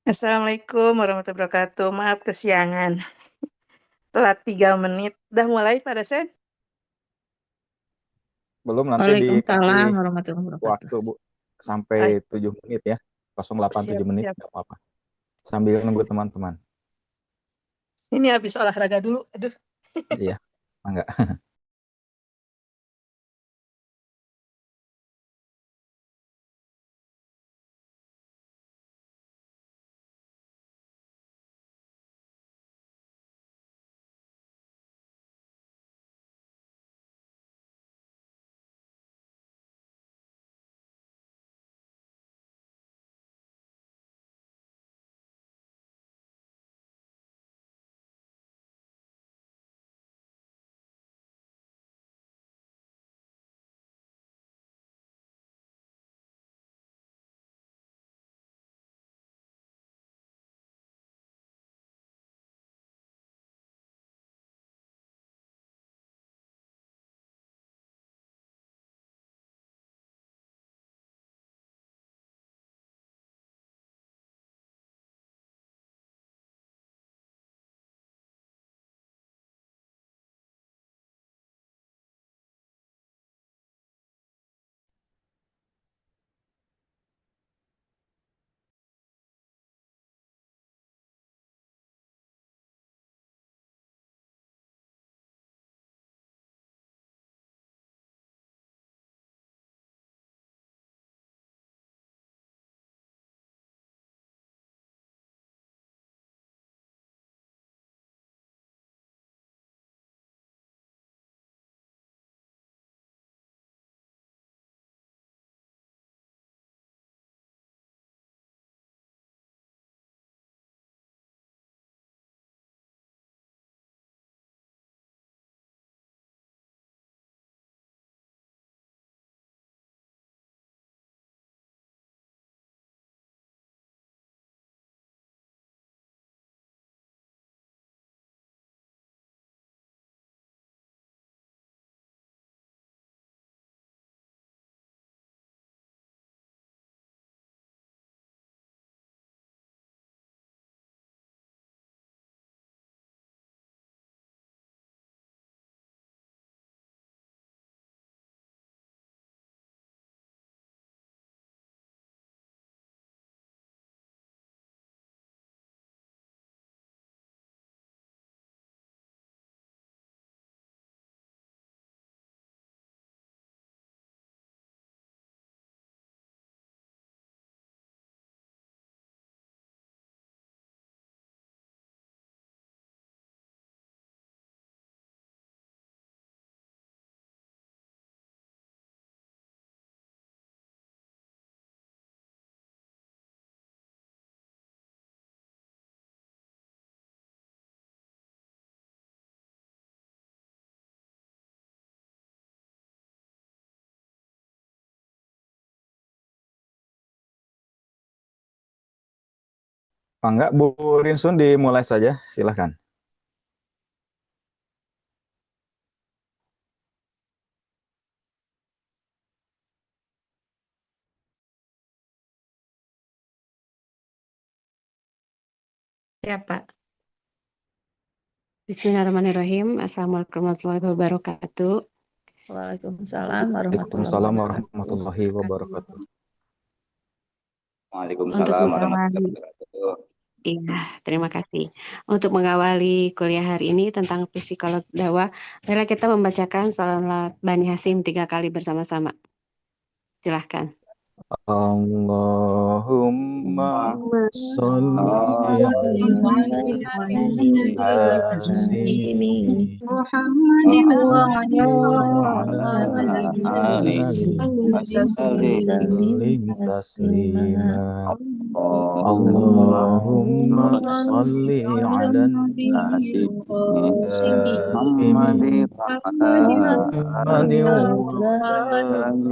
Assalamualaikum warahmatullahi wabarakatuh. Maaf kesiangan, telat 3 menit. Udah mulai Pak Dosen? Belum, nanti dikasih Waalaikumsalam warahmatullahi wabarakatuh. waktu, Bu. Sampai Baik, 7 menit ya. 08 siap 7 menit, siap. nggak apa-apa. Sambil nunggu teman-teman. Ini habis olahraga dulu. Aduh, Iya, enggak. Pak enggak, Bu Rinsun dimulai saja. Silahkan. Ya, Pak. Bismillahirrahmanirrahim. Assalamualaikum warahmatullahi wabarakatuh. Waalaikumsalam warahmatullahi Waalaikumsalam wabarakatuh. warahmatullahi wabarakatuh. Untuk Waalaikumsalam warahmatullahi mengawali, wabarakatuh. iya, terima kasih. Untuk mengawali kuliah hari ini tentang psikolog dakwah, mari kita membacakan salat Bani Hasim 3 kali bersama-sama. Silahkan. Allahumma sholli ala محمد وعلى Ali وسلم تسليما Allahumma اللهم صل على Nasi القاسم Muhammad wa محمد وسلم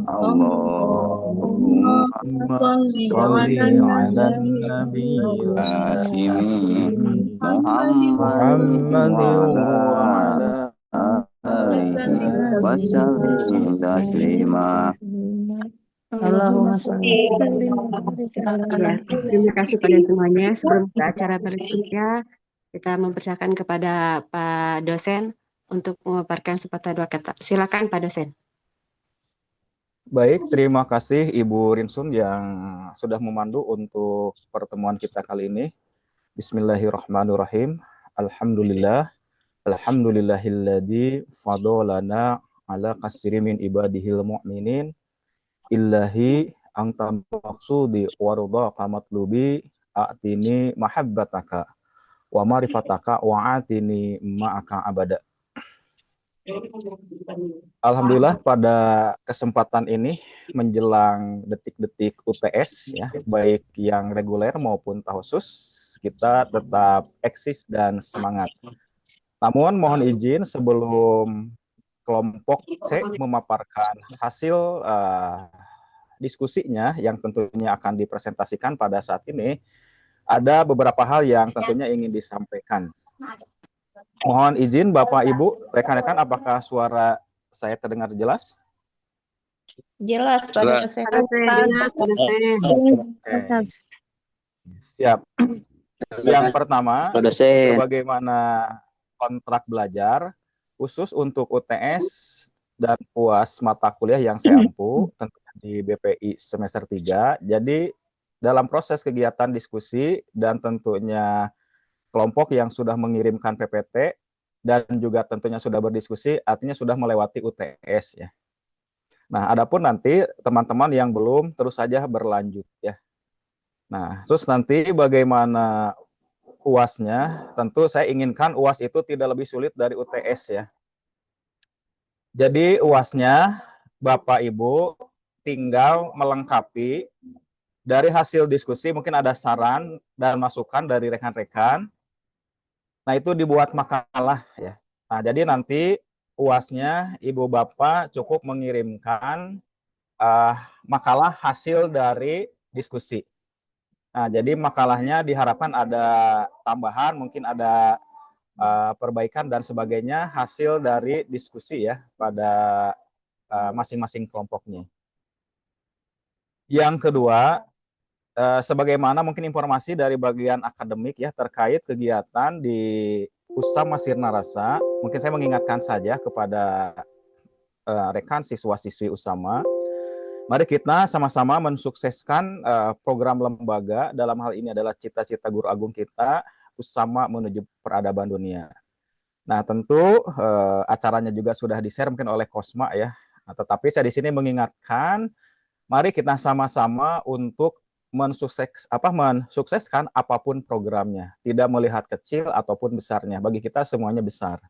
Allahumma صل على النبي Hashimi الهاشمي Muhammad محمد wa وعلى alihi wasallim taslima. Allahumma sholli Ya, terima kasih pada semuanya. Sebelum ke acara berikutnya, kita mempersilakan kepada Pak dosen untuk memaparkan sepatah dua kata. Silakan Pak dosen. Baik, terima kasih Ibu Rinsun yang sudah memandu untuk pertemuan kita kali ini. Bismillahirrahmanirrahim. Alhamdulillah. Alhamdulillahilladzi fadolana ala kasiri min ibadihil mu'minin. Illahi anta maksudi warudha kamatlubi a'tini mahabbataka wa marifataka wa atini ma'aka abada. Alhamdulillah pada kesempatan ini menjelang detik-detik UTS ya, baik yang reguler maupun khusus, kita tetap eksis dan semangat. Namun mohon izin sebelum kelompok C memaparkan hasil diskusinya yang tentunya akan dipresentasikan pada saat ini, ada beberapa hal yang tentunya ingin disampaikan. Mohon izin Bapak Ibu, rekan-rekan, apakah suara saya terdengar jelas? Jelas Pak Jelas. dosen. Oke. Siap. Yang pertama, Pak dosen. sebagaimana kontrak belajar khusus untuk UTS dan UAS mata kuliah yang saya ampu tentunya di BPI semester 3. Jadi dalam proses kegiatan diskusi dan tentunya kelompok yang sudah mengirimkan PPT dan juga tentunya sudah berdiskusi, artinya sudah melewati UTS ya. Nah, adapun nanti teman-teman yang belum terus saja berlanjut ya. Nah, terus nanti bagaimana UAS-nya? Tentu saya inginkan UAS itu tidak lebih sulit dari UTS ya. Jadi UAS-nya Bapak Ibu tinggal melengkapi dari hasil diskusi, mungkin ada saran dan masukan dari rekan-rekan. Nah, itu dibuat makalah ya. Nah, jadi nanti UAS-nya Ibu Bapak cukup mengirimkan makalah hasil dari diskusi. Nah, jadi makalahnya diharapkan ada tambahan, mungkin ada perbaikan dan sebagainya hasil dari diskusi ya pada masing-masing kelompoknya. Yang kedua, sebagaimana mungkin informasi dari bagian akademik ya terkait kegiatan di Usama Sirna Rasa, mungkin saya mengingatkan saja kepada rekan siswa-siswi Usama, mari kita sama-sama mensukseskan program lembaga, dalam hal ini adalah cita-cita guru agung kita, Usama menuju peradaban dunia. Nah, tentu acaranya juga sudah di-share mungkin oleh Kosma ya. Nah, tetapi saya di sini mengingatkan, mari kita sama-sama untuk mensukseskan apapun programnya, tidak melihat kecil ataupun besarnya. Bagi kita semuanya besar.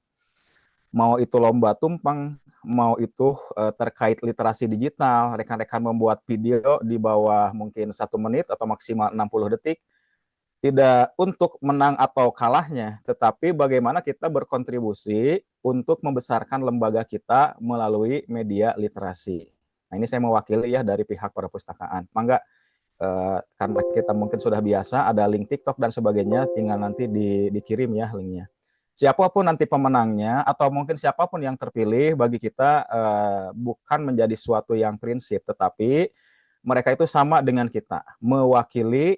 Mau itu lomba tumpeng, mau itu terkait literasi digital, rekan-rekan membuat video di bawah mungkin 1 menit atau maksimal 60 detik, tidak untuk menang atau kalahnya, tetapi bagaimana kita berkontribusi untuk membesarkan lembaga kita melalui media literasi. Nah, ini saya mewakili ya dari pihak perpustakaan. Mangga, karena kita mungkin sudah biasa, ada link TikTok dan sebagainya, tinggal nanti dikirim ya linknya. Siapapun nanti pemenangnya atau mungkin siapapun yang terpilih, bagi kita bukan menjadi suatu yang prinsip, tetapi mereka itu sama dengan kita, mewakili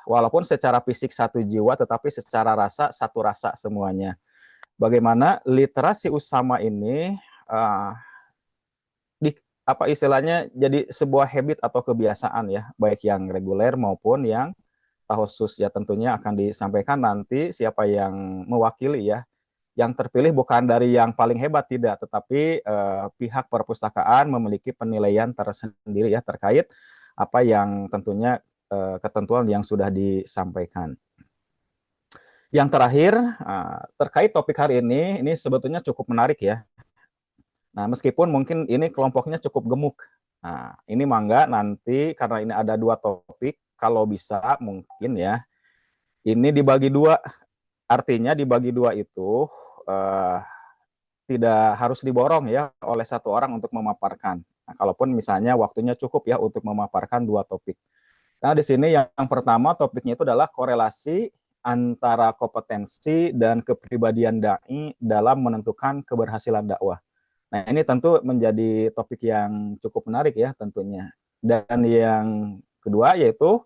walaupun secara fisik satu jiwa, tetapi secara rasa satu rasa semuanya. Bagaimana literasi Usama ini apa istilahnya jadi sebuah habit atau kebiasaan ya, baik yang reguler maupun yang khusus ya, tentunya akan disampaikan nanti siapa yang mewakili ya. Yang terpilih bukan dari yang paling hebat, tidak, tetapi pihak perpustakaan memiliki penilaian tersendiri ya terkait apa yang tentunya ketentuan yang sudah disampaikan. Yang terakhir, terkait topik hari ini sebetulnya cukup menarik ya. Nah, meskipun mungkin ini kelompoknya cukup gemuk. Nah, ini mangga nanti karena ini ada 2 topik, kalau bisa mungkin ya, ini dibagi 2. Artinya dibagi 2 itu tidak harus diborong ya oleh 1 orang untuk memaparkan. Nah, kalaupun misalnya waktunya cukup ya untuk memaparkan 2 topik. Nah, di sini yang pertama topiknya itu adalah korelasi antara kompetensi dan kepribadian dai dalam menentukan keberhasilan dakwah. Nah, ini tentu menjadi topik yang cukup menarik ya tentunya. Dan yang kedua yaitu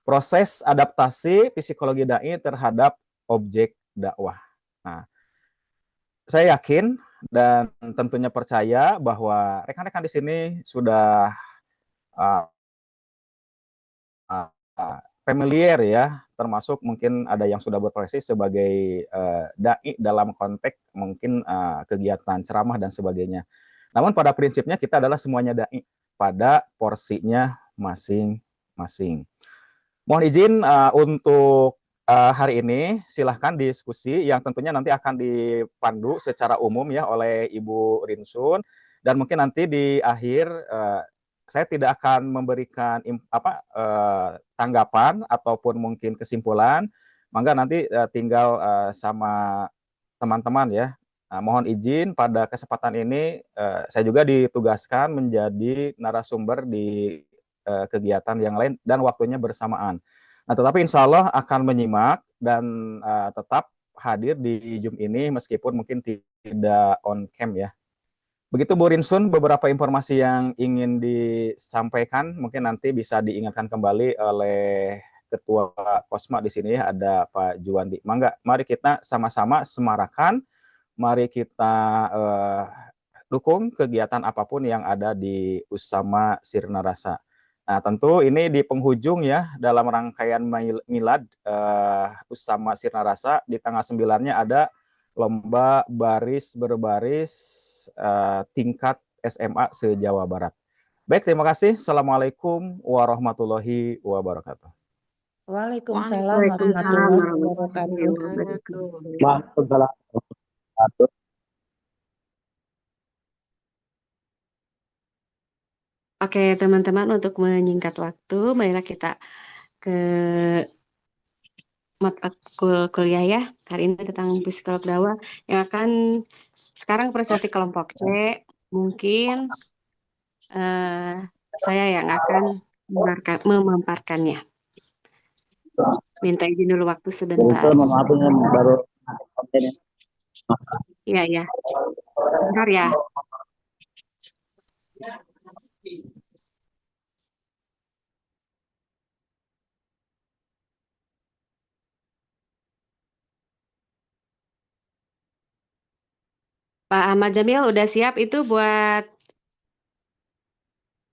proses adaptasi psikologi dai terhadap objek dakwah. Nah, saya yakin dan tentunya percaya bahwa rekan-rekan di sini sudah uh, familiar ya, termasuk mungkin ada yang sudah berprofesi sebagai dai dalam konteks mungkin kegiatan ceramah dan sebagainya. Namun pada prinsipnya kita adalah semuanya dai pada porsinya masing-masing. Mohon izin untuk hari ini silahkan diskusi yang tentunya nanti akan dipandu secara umum ya oleh Ibu Rinsun, dan mungkin nanti di akhir saya tidak akan memberikan tanggapan ataupun mungkin kesimpulan, mangga nanti tinggal sama teman-teman ya. Mohon izin pada kesempatan ini saya juga ditugaskan menjadi narasumber di kegiatan yang lain dan waktunya bersamaan. Nah, tetapi insya Allah akan menyimak dan tetap hadir di Zoom ini meskipun mungkin tidak on cam ya. Begitu Bu Rinsun, beberapa informasi yang ingin disampaikan mungkin nanti bisa diingatkan kembali oleh Ketua Kosma di sini ada Pak Juwandi. Mangga, mari kita sama-sama semarakan, mari kita dukung kegiatan apapun yang ada di Usama Sirna Rasa. Nah, tentu ini di penghujung ya dalam rangkaian milad Usama Sirna Rasa di tanggal 9-nya ada lomba baris berbaris tingkat SMA se-Jawa Barat. Baik, terima kasih. Assalamualaikum warahmatullahi wabarakatuh. Waalaikumsalam Waalaikumsalam warahmatullahi warahmatullahi wabarakatuh. Waalaikumsalam. Oke, teman-teman, untuk menyingkat waktu, marilah kita ke mata kuliah ya. Hari ini tentang psikolog dakwah yang akan sekarang presentasi kelompok C. Mungkin saya yang akan memaparkannya. Minta izin dulu waktu sebentar. Maaf ini baru Iya, ya. Bentar ya. Pak Ahmad Jamil udah siap itu buat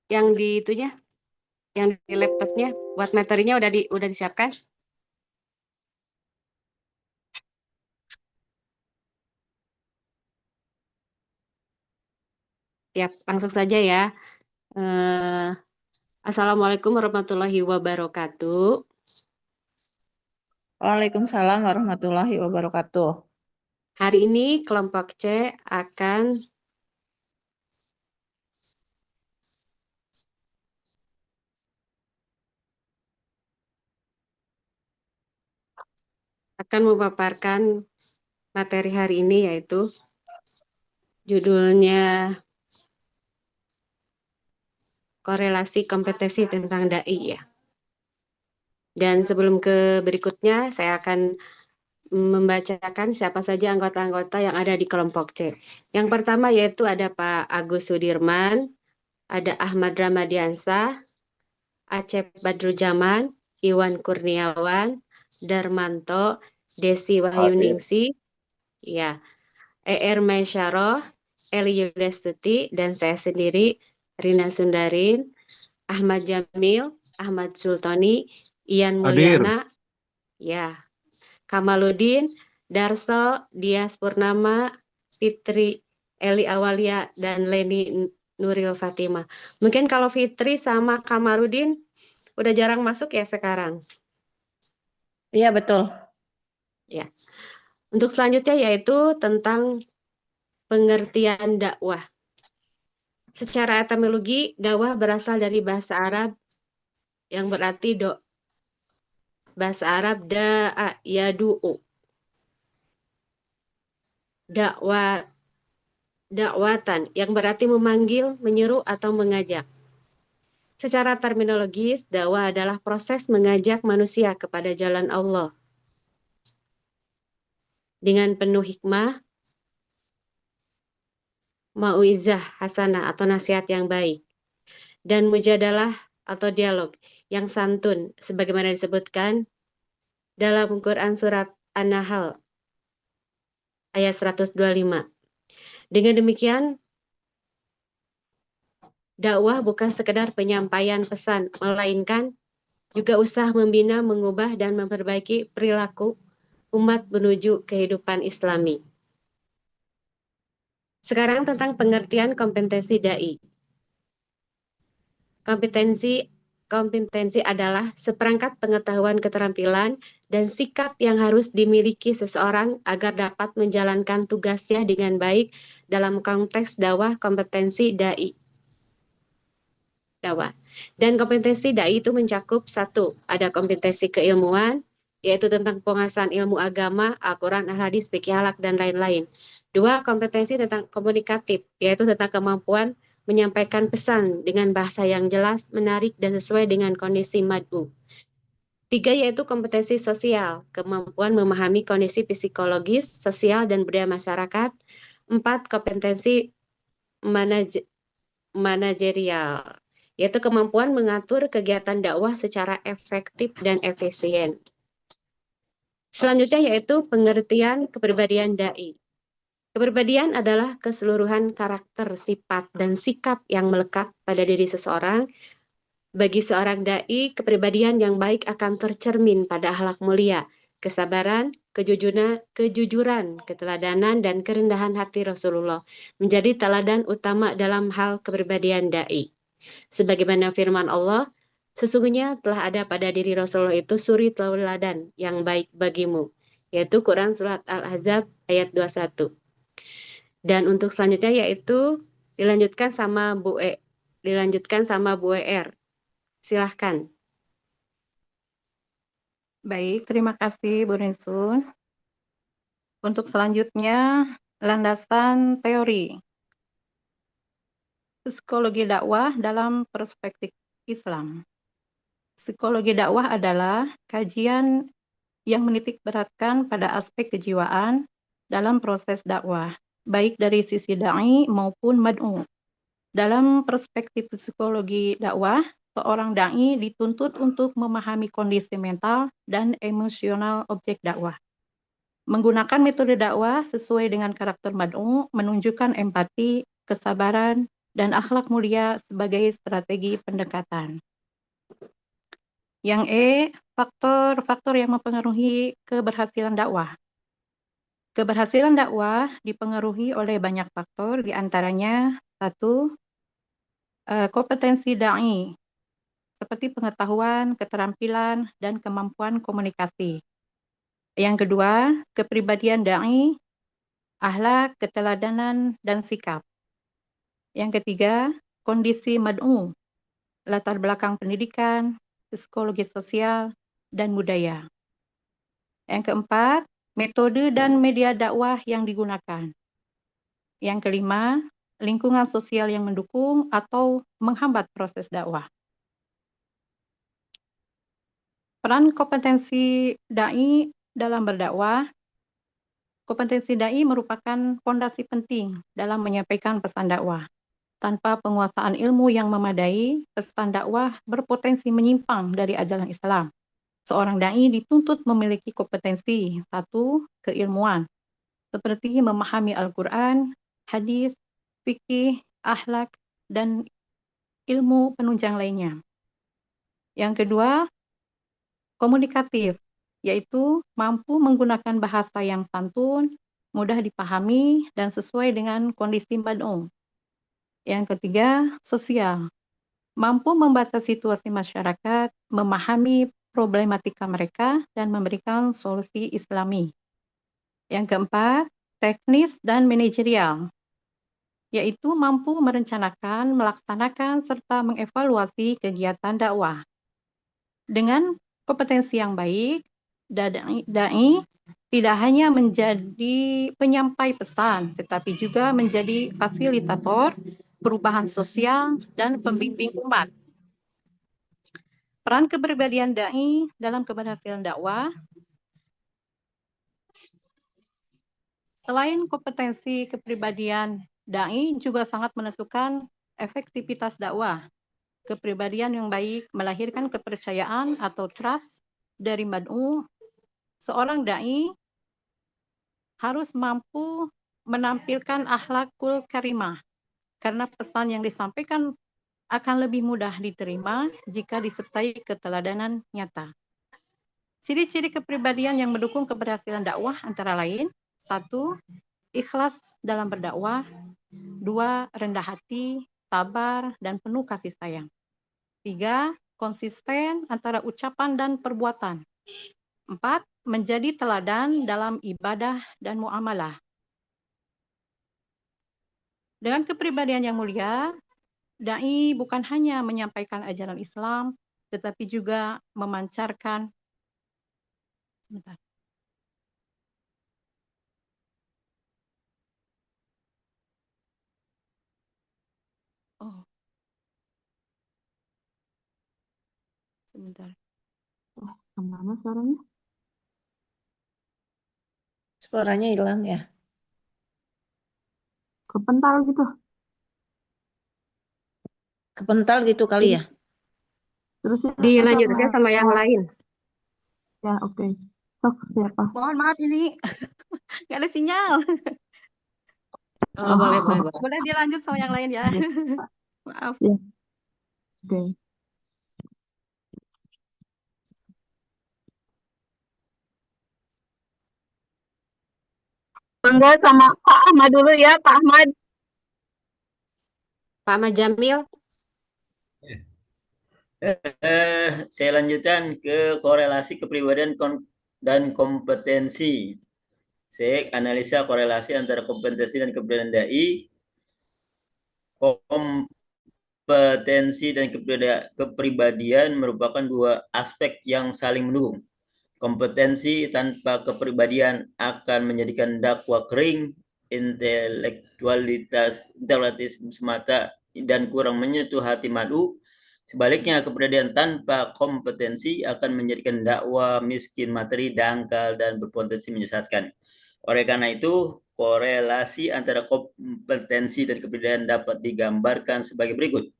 yang di itunya, yang di laptopnya, buat materinya udah disiapkan? Siap, langsung saja ya. Assalamualaikum warahmatullahi wabarakatuh. Waalaikumsalam warahmatullahi wabarakatuh. Hari ini kelompok C akan memaparkan materi hari ini, yaitu judulnya korelasi kompetensi tentang dai ya. Dan sebelum ke berikutnya, saya akan membacakan siapa saja anggota-anggota yang ada di kelompok C. Yang pertama yaitu ada Pak Agus Sudirman, ada Ahmad Ramadiansah, Acep Badrujaman, Iwan Kurniawan, Darmanto, Desi Wahyuningsi, ya, ER Maisyarah, Eli Yudastuti, dan saya sendiri, Rina Sundarin, Ahmad Jamil, Ahmad Sultani, Ian Mulyana, ya, Kamaludin, Darso, Dias Purnama, Fitri, Eli Awalia, dan Leni Nuril Fatimah. Mungkin kalau Fitri sama Kamarudin udah jarang masuk ya sekarang. Iya, betul. Ya. Untuk selanjutnya yaitu tentang pengertian dakwah. Secara etimologi, dakwah berasal dari bahasa Arab yang berarti bahasa Arab da'a yadu'u. Dakwatan yang berarti memanggil, menyeru, atau mengajak. Secara terminologis, dakwah adalah proses mengajak manusia kepada jalan Allah dengan penuh hikmah, mauizah hasanah atau nasihat yang baik, dan mujadalah atau dialog yang santun sebagaimana disebutkan dalam Quran surat An-Nahl ayat 125. Dengan demikian, dakwah bukan sekedar penyampaian pesan, melainkan juga usaha membina, mengubah, dan memperbaiki perilaku umat menuju kehidupan Islami. Sekarang tentang pengertian kompetensi dai. Kompetensi adalah seperangkat pengetahuan, keterampilan, dan sikap yang harus dimiliki seseorang agar dapat menjalankan tugasnya dengan baik dalam konteks dakwah. Kompetensi dai. Dan kompetensi dai itu mencakup 1. Ada kompetensi keilmuan, yaitu tentang penguasaan ilmu agama, Al-Quran, Al-Hadis, fikih halak, dan lain-lain. 2. Kompetensi tentang komunikatif, yaitu tentang kemampuan menyampaikan pesan dengan bahasa yang jelas, menarik, dan sesuai dengan kondisi mad'u. 3. Yaitu kompetensi sosial, kemampuan memahami kondisi psikologis, sosial, dan budaya masyarakat. 4. Kompetensi manajerial, yaitu kemampuan mengatur kegiatan dakwah secara efektif dan efisien. Selanjutnya yaitu pengertian kepribadian dai. Kepribadian adalah keseluruhan karakter, sifat, dan sikap yang melekat pada diri seseorang. Bagi seorang dai, kepribadian yang baik akan tercermin pada akhlak mulia, kesabaran, kejujuran, keteladanan, dan kerendahan hati Rasulullah menjadi teladan utama dalam hal kepribadian dai. Sebagaimana firman Allah, sesungguhnya telah ada pada diri Rasulullah itu suri teladan yang baik bagimu, yaitu Quran surat Al-Ahzab ayat 21. Dan untuk selanjutnya yaitu dilanjutkan sama Bu ER. Silahkan. Baik, terima kasih Bu Rinsun. Untuk selanjutnya, landasan teori. Psikologi dakwah dalam perspektif Islam. Psikologi dakwah adalah kajian yang menitik beratkan pada aspek kejiwaan dalam proses dakwah, baik dari sisi dai maupun mad'u. Dalam perspektif psikologi dakwah, seorang dai dituntut untuk memahami kondisi mental dan emosional objek dakwah. Menggunakan metode dakwah sesuai dengan karakter mad'u menunjukkan empati, kesabaran, dan akhlak mulia sebagai strategi pendekatan. Yang faktor-faktor yang mempengaruhi keberhasilan dakwah. Keberhasilan dakwah dipengaruhi oleh banyak faktor, diantaranya 1. Kompetensi dai, seperti pengetahuan, keterampilan, dan kemampuan komunikasi. Yang kedua, kepribadian dai, akhlak, keteladanan, dan sikap. Yang ketiga, kondisi mad'u, latar belakang pendidikan, psikologi sosial, dan budaya. Yang keempat, metode dan media dakwah yang digunakan. Yang kelima, lingkungan sosial yang mendukung atau menghambat proses dakwah. Peran kompetensi dai dalam berdakwah. Kompetensi dai merupakan fondasi penting dalam menyampaikan pesan dakwah. Tanpa penguasaan ilmu yang memadai, pesan dakwah berpotensi menyimpang dari ajaran Islam. Seorang dai dituntut memiliki kompetensi 1. Keilmuan, seperti memahami Al-Quran, hadis, fikih, akhlak, dan ilmu penunjang lainnya. Yang kedua, komunikatif, yaitu mampu menggunakan bahasa yang santun, mudah dipahami, dan sesuai dengan kondisi mad'u. Yang ketiga, sosial, mampu membaca situasi masyarakat, memahami problematika mereka, dan memberikan solusi Islami. Yang keempat, teknis dan manajerial, yaitu mampu merencanakan, melaksanakan, serta mengevaluasi kegiatan dakwah. Dengan kompetensi yang baik, dai tidak hanya menjadi penyampai pesan, tetapi juga menjadi fasilitator perubahan sosial dan pembimbing umat. Peran kepribadian dai dalam keberhasilan dakwah. Selain kompetensi kepribadian Dai juga sangat menentukan efektivitas dakwah. Kepribadian yang baik melahirkan kepercayaan atau trust dari mad'u. Seorang dai harus mampu menampilkan akhlakul karimah karena pesan yang disampaikan akan lebih mudah diterima jika disertai keteladanan nyata. Ciri-ciri kepribadian yang mendukung keberhasilan dakwah antara lain: 1. Ikhlas dalam berdakwah. 2. Rendah hati, sabar, dan penuh kasih sayang. 3. Konsisten antara ucapan dan perbuatan. 4. Menjadi teladan dalam ibadah dan muamalah. Dengan kepribadian yang mulia, dai bukan hanya menyampaikan ajaran Islam, tetapi juga memancarkan Kemana suaranya? Suaranya hilang ya. Kepental gitu. Kepental gitu kali ya. Terus ya, Dilanjutkan sama yang lain. Ya, oke. Sok, siapa? Mohon maaf ini nggak ada sinyal. Oh, boleh. Boleh dilanjut sama yang lain ya. Maaf. Ya. Oke. Mangga sama Pak Ahmad dulu ya, Pak Ahmad. Pak Ahmad Jamil. Saya lanjutkan ke korelasi kepribadian dan kompetensi. Saya analisa korelasi antara kompetensi dan kepribadian dai. Kompetensi dan kepribadian merupakan dua aspek yang saling mendukung. Kompetensi tanpa kepribadian akan menjadikan dakwah kering, intelektualitas semata dan kurang menyentuh hati mad'u. Sebaliknya, kepribadian tanpa kompetensi akan menjadikan dakwah miskin materi, dangkal, dan berpotensi menyesatkan. Oleh karena itu, korelasi antara kompetensi dan kepribadian dapat digambarkan sebagai berikut.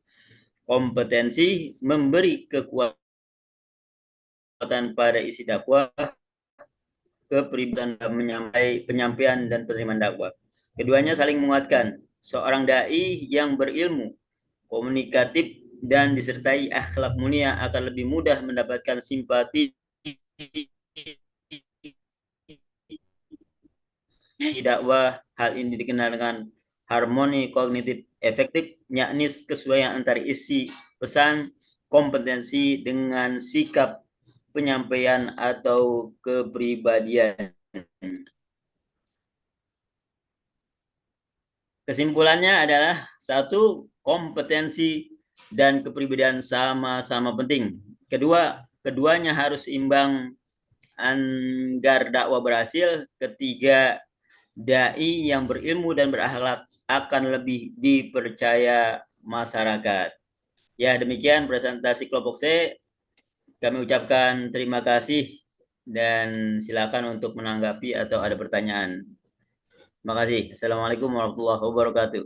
Kompetensi memberi kekuatan pada isi dakwah, kepribadian penyampaian dan penerimaan dakwah. Keduanya saling menguatkan. Seorang dai yang berilmu, komunikatif, dan disertai akhlak mulia akan lebih mudah mendapatkan simpati di dakwah. Hal ini dikenal dengan harmoni kognitif efektif, yakni kesesuaian antara isi pesan, kompetensi dengan sikap penyampaian atau kepribadian. Kesimpulannya adalah 1. Kompetensi dan kepribadian sama-sama penting. Keduanya harus imbang agar dakwah berhasil. Ketiga, dai yang berilmu dan berakhlak akan lebih dipercaya masyarakat. Ya, demikian presentasi kelompok C. Kami ucapkan terima kasih dan silakan untuk menanggapi atau ada pertanyaan. Terima kasih. Assalamualaikum warahmatullahi wabarakatuh.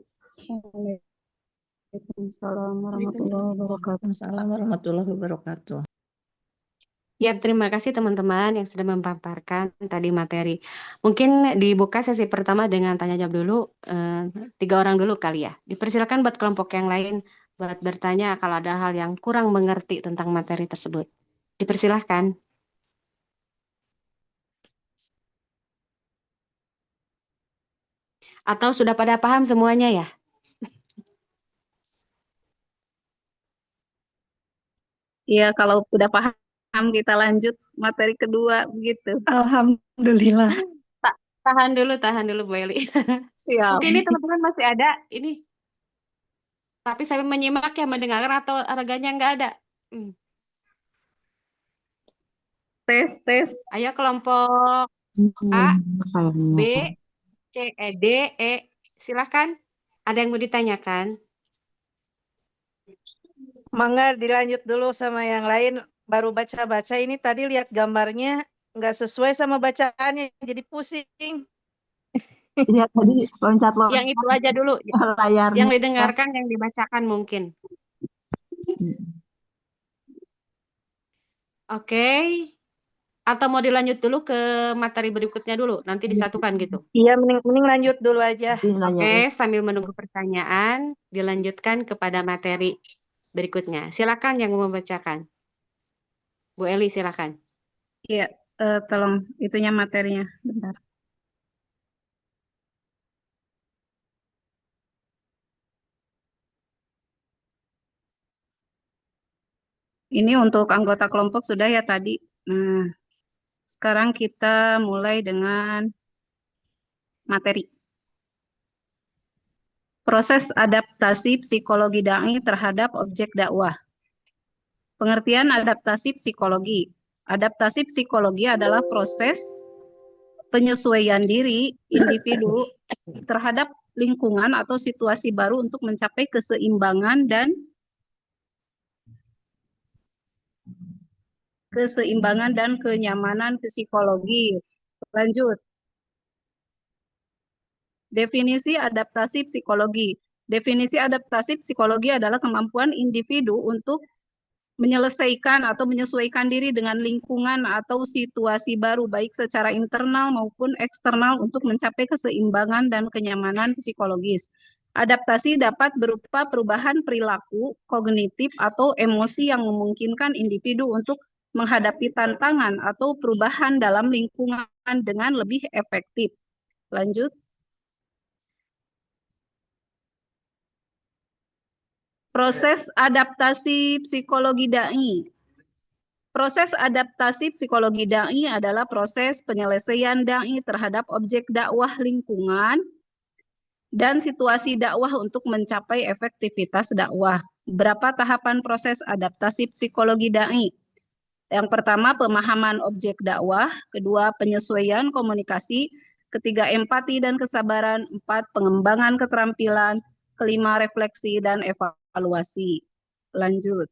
Waalaikumsalam warahmatullahi wabarakatuh. Waalaikumsalam warahmatullahi wabarakatuh. Ya, terima kasih teman-teman yang sudah memaparkan tadi materi. Mungkin dibuka sesi pertama dengan tanya jawab dulu, 3 orang dulu kali ya. Dipersilakan buat kelompok yang lain buat bertanya kalau ada hal yang kurang mengerti tentang materi tersebut. Dipersilahkan. Atau sudah pada paham semuanya ya? Iya, kalau udah paham kita lanjut materi kedua begitu. Alhamdulillah. Tahan dulu Bu Eli. Siap. Oke, ini teman-teman masih ada ini. Tapi saya menyimak ya, mendengarkan atau harganya nggak ada. Tes. Ayo kelompok A, B, C, D, E. Silakan. Ada yang mau ditanyakan? Mangga dilanjut dulu sama yang lain. Baru baca-baca ini tadi lihat gambarnya nggak sesuai sama bacaannya, jadi pusing. Iya tadi loncat-loncat Yang itu aja dulu. Yang layarnya. didengarkan, yang dibacakan mungkin. Oke. Atau mau dilanjut dulu ke materi berikutnya dulu, nanti disatukan gitu. Iya, mending lanjut dulu aja. Oke, sambil menunggu pertanyaan, dilanjutkan kepada materi berikutnya. Silakan yang mau membacakan. Bu Eli, silakan. Iya, tolong itunya materinya, bentar. Ini untuk anggota kelompok sudah ya tadi. Nah, sekarang kita mulai dengan materi. Proses adaptasi psikologi dai terhadap objek dakwah. Pengertian adaptasi psikologi. Adaptasi psikologi adalah proses penyesuaian diri individu terhadap lingkungan atau situasi baru untuk mencapai keseimbangan dan kenyamanan psikologis. Lanjut. Definisi adaptasi psikologi. Definisi adaptasi psikologi adalah kemampuan individu untuk menyelesaikan atau menyesuaikan diri dengan lingkungan atau situasi baru, baik secara internal maupun eksternal untuk mencapai keseimbangan dan kenyamanan psikologis. Adaptasi dapat berupa perubahan perilaku, kognitif, atau emosi yang memungkinkan individu untuk menghadapi tantangan atau perubahan dalam lingkungan dengan lebih efektif. Lanjut. Proses adaptasi psikologi dai. Proses adaptasi psikologi dai adalah proses penyelesaian dai terhadap objek dakwah lingkungan dan situasi dakwah untuk mencapai efektivitas dakwah. Berapa tahapan proses adaptasi psikologi dai? Yang pertama, pemahaman objek dakwah. Kedua, penyesuaian komunikasi. Ketiga, empati dan kesabaran. 4, pengembangan keterampilan. Kelima, refleksi dan evaluasi. Lanjut.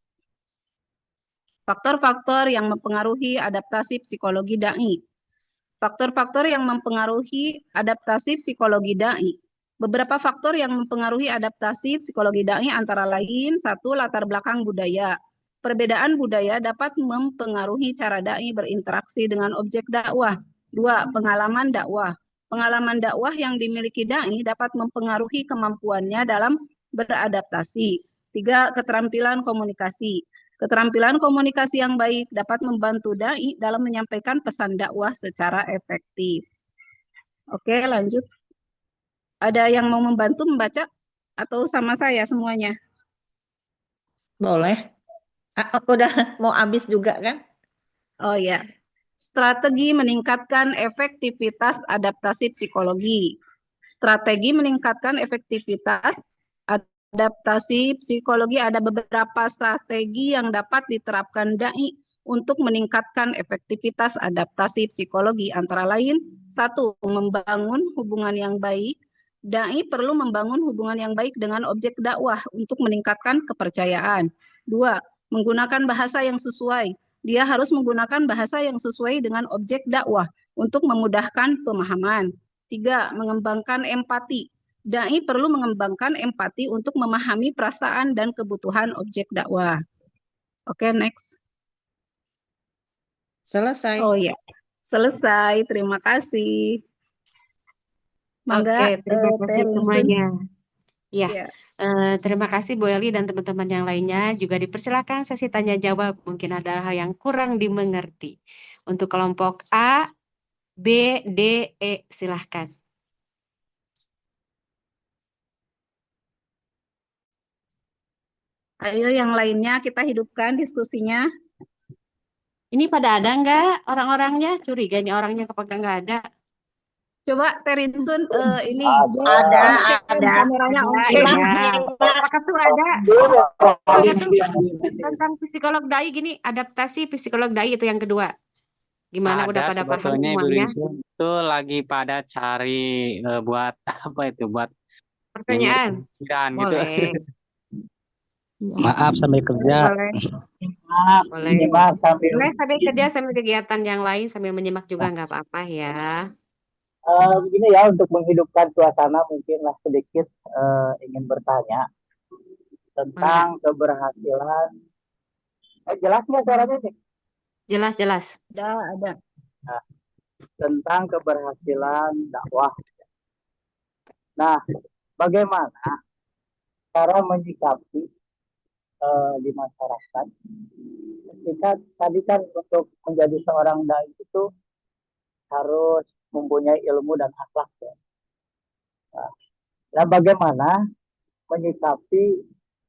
Faktor-faktor yang mempengaruhi adaptasi psikologi dai. Faktor-faktor yang mempengaruhi adaptasi psikologi dai. Beberapa faktor yang mempengaruhi adaptasi psikologi dai antara lain, 1, latar belakang budaya. Perbedaan budaya dapat mempengaruhi cara dai berinteraksi dengan objek dakwah. 2, pengalaman dakwah. Pengalaman dakwah yang dimiliki dai dapat mempengaruhi kemampuannya dalam beradaptasi. 3, keterampilan komunikasi. Keterampilan komunikasi yang baik dapat membantu dai dalam menyampaikan pesan dakwah secara efektif. Oke, lanjut. Ada yang mau membantu membaca atau sama saya semuanya? Boleh. Udah mau habis juga kan? Oh ya. Strategi meningkatkan efektivitas adaptasi psikologi. Strategi meningkatkan efektivitas adaptasi psikologi, ada beberapa strategi yang dapat diterapkan dai untuk meningkatkan efektivitas adaptasi psikologi. Antara lain, 1, membangun hubungan yang baik. Dai perlu membangun hubungan yang baik dengan objek dakwah untuk meningkatkan kepercayaan. 2, menggunakan bahasa yang sesuai. Dia harus menggunakan bahasa yang sesuai dengan objek dakwah untuk memudahkan pemahaman. 3, mengembangkan empati. Dai perlu mengembangkan empati untuk memahami perasaan dan kebutuhan objek dakwah. Oke, next. Selesai. Oh ya, selesai. Terima kasih. Mangga, Oke, terima kasih semuanya. Ya, Ya. Terima kasih Bu Eli dan teman-teman yang lainnya. Juga dipersilakan sesi tanya jawab. Mungkin ada hal yang kurang dimengerti. Untuk kelompok A, B, D, E, silahkan. Ayo yang lainnya kita hidupkan diskusinya. Ini pada ada nggak orang-orangnya? Curiga ini orangnya apakah nggak ada? Coba Terinsun ini Ada. kameranya oke. Pak Ketua ada. Tentang psikolog dai gini, adaptasi psikolog dai itu yang kedua. Gimana udah pada paham sebetulnya Ibu semuanya? Rinsu itu lagi pada cari buat apa itu, buat Pertanyaan? pikiran gitu. Boleh. Maaf sambil kerja. Boleh. Boleh sambil kerja sambil kegiatan yang lain sambil menyimak juga nggak apa-apa ya. Begini ya, untuk menghidupkan suasana mungkinlah sedikit ingin bertanya tentang keberhasilan. Jelas nggak suaranya nih? Jelas. Ada. Nah, tentang keberhasilan dakwah. Nah, bagaimana cara menyikapi di masyarakat ketika tadi kan untuk menjadi seorang dai itu harus mempunyai ilmu dan akhlak ya. Nah, bagaimana menyikapi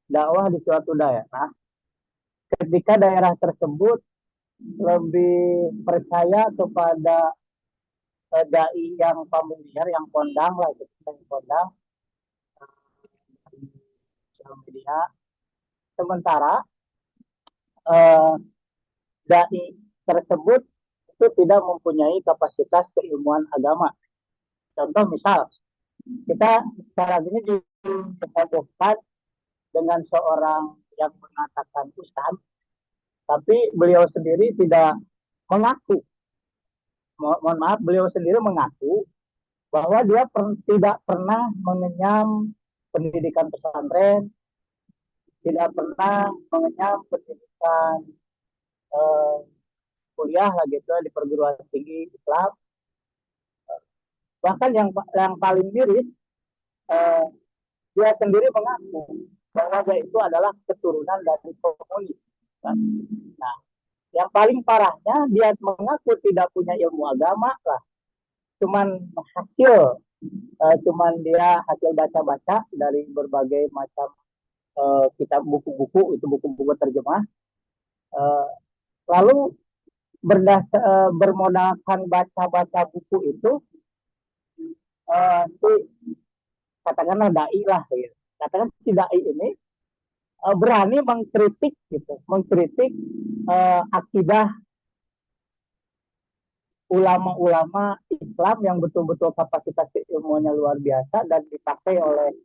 dakwah di suatu daerah ketika daerah tersebut lebih percaya kepada dai yang familiar, yang kondang lah, yang kondang media, sementara dai tersebut itu tidak mempunyai kapasitas keilmuan agama. Contoh misal, kita sekarang ini dihadapkan dengan seorang yang mengatakan ustaz, tapi beliau sendiri tidak mengaku. Mohon maaf, beliau sendiri mengaku bahwa dia tidak pernah mengenyam pendidikan pesantren, tidak pernah mengenyam pendidikan kuliah lah gitu di perguruan tinggi Islam. Bahkan yang paling miris, dia sendiri mengaku bahwa dia itu adalah keturunan dari komunis. Nah, yang paling parahnya dia mengaku tidak punya ilmu agama lah. Cuman dia hasil baca-baca dari berbagai macam kitab buku-buku, itu buku-buku terjemah. Lalu bermodalkan baca-baca buku itu, katakanlah dai lah, gitu. Katakan si dai ini berani mengkritik akidah ulama-ulama Islam yang betul-betul kapasitas ilmunya luar biasa dan dipakai oleh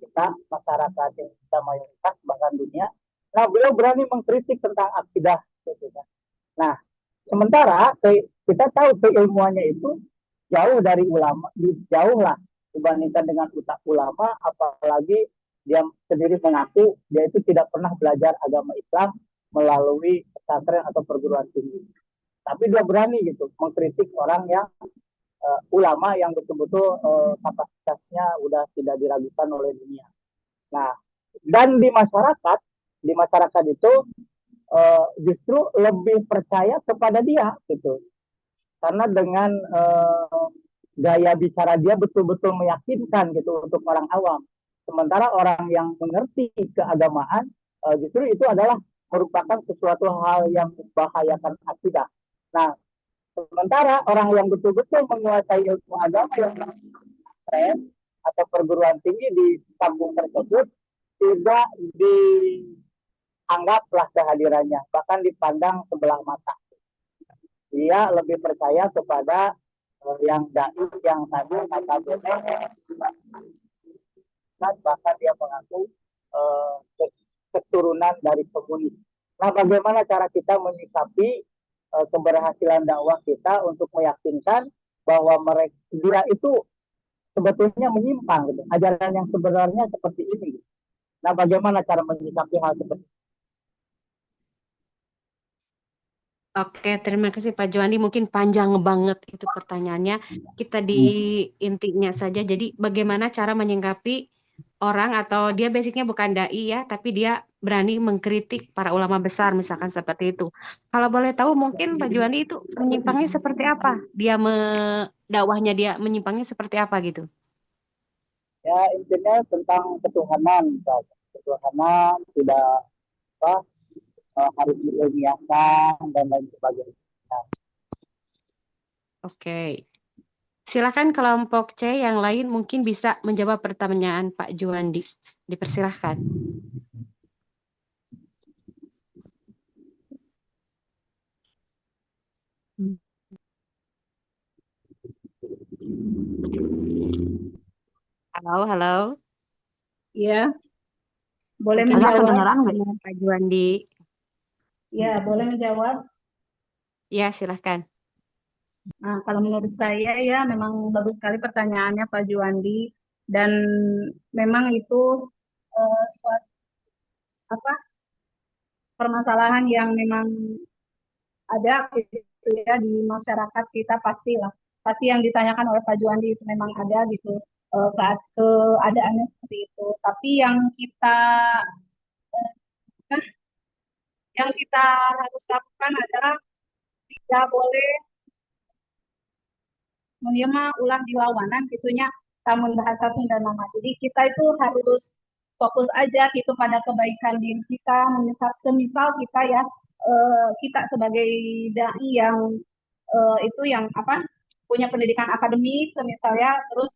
kita masyarakat yang kita mayoritas bahkan dunia. Nah, beliau berani mengkritik tentang akidah. Nah, sementara kita tahu keilmuannya itu jauh dari ulama, jauh lah dibandingkan dengan ulama, apalagi dia sendiri mengaku dia itu tidak pernah belajar agama Islam melalui pesantren atau perguruan tinggi. Tapi dia berani gitu mengkritik orang yang ulama yang betul-betul kapasitasnya udah tidak diragukan oleh dunia. Nah, dan di masyarakat itu justru lebih percaya kepada dia gitu. Karena dengan gaya bicara dia betul-betul meyakinkan gitu untuk orang awam. Sementara orang yang mengerti keagamaan justru itu adalah merupakan sesuatu hal yang membahayakan akidah. Nah, sementara orang yang betul-betul menguasai ilmu agama yang keren atau perguruan tinggi di kampung tersebut tidak dianggaplah kehadirannya, bahkan dipandang sebelah mata. Dia lebih percaya kepada yang dai, yang tadi bahkan dia mengaku keturunan dari komunis. Nah, bagaimana cara kita menyikapi keberhasilan dakwah kita untuk meyakinkan bahwa dia itu sebetulnya menyimpang gitu. Ajaran yang sebenarnya seperti ini. Nah, bagaimana cara menyikapi hal seperti ini? Oke, terima kasih Pak Juandi. Mungkin panjang banget itu pertanyaannya. Kita di intinya saja. Jadi bagaimana cara menyikapi orang atau dia basicnya bukan dai ya, tapi dia berani mengkritik para ulama besar misalkan seperti itu. Kalau boleh tahu mungkin Pak Juandi itu menyimpangnya seperti apa? Dakwahnya dia menyimpangnya seperti apa gitu? Ya, intinya tentang ketuhanan. Ketuhanan tidak harus diilmiahkan dan lain sebagainya. Oke. Silakan kelompok C yang lain mungkin bisa menjawab pertanyaan Pak Juandi. Dipersilahkan. Halo. Iya. Boleh Ada menjawab? kedengaran nggak? Pak Juandi. Ya, boleh menjawab. Ya, silahkan. Nah, kalau menurut saya ya memang bagus sekali pertanyaannya Pak Juandi, dan memang itu suatu apa permasalahan yang memang ada gitu ya di masyarakat kita, pastilah. Pasti yang ditanyakan oleh Pak Juandi itu memang ada gitu, keadaannya seperti itu. Tapi eh, yang kita harus lakukan adalah tidak boleh menerima ulah di lawanan gitunya, namun bahasa Sunda nama. Jadi kita itu harus fokus aja gitu pada kebaikan diri kita. Semisal kita ya, kita sebagai dai yang itu yang apa punya pendidikan akademik misalnya, terus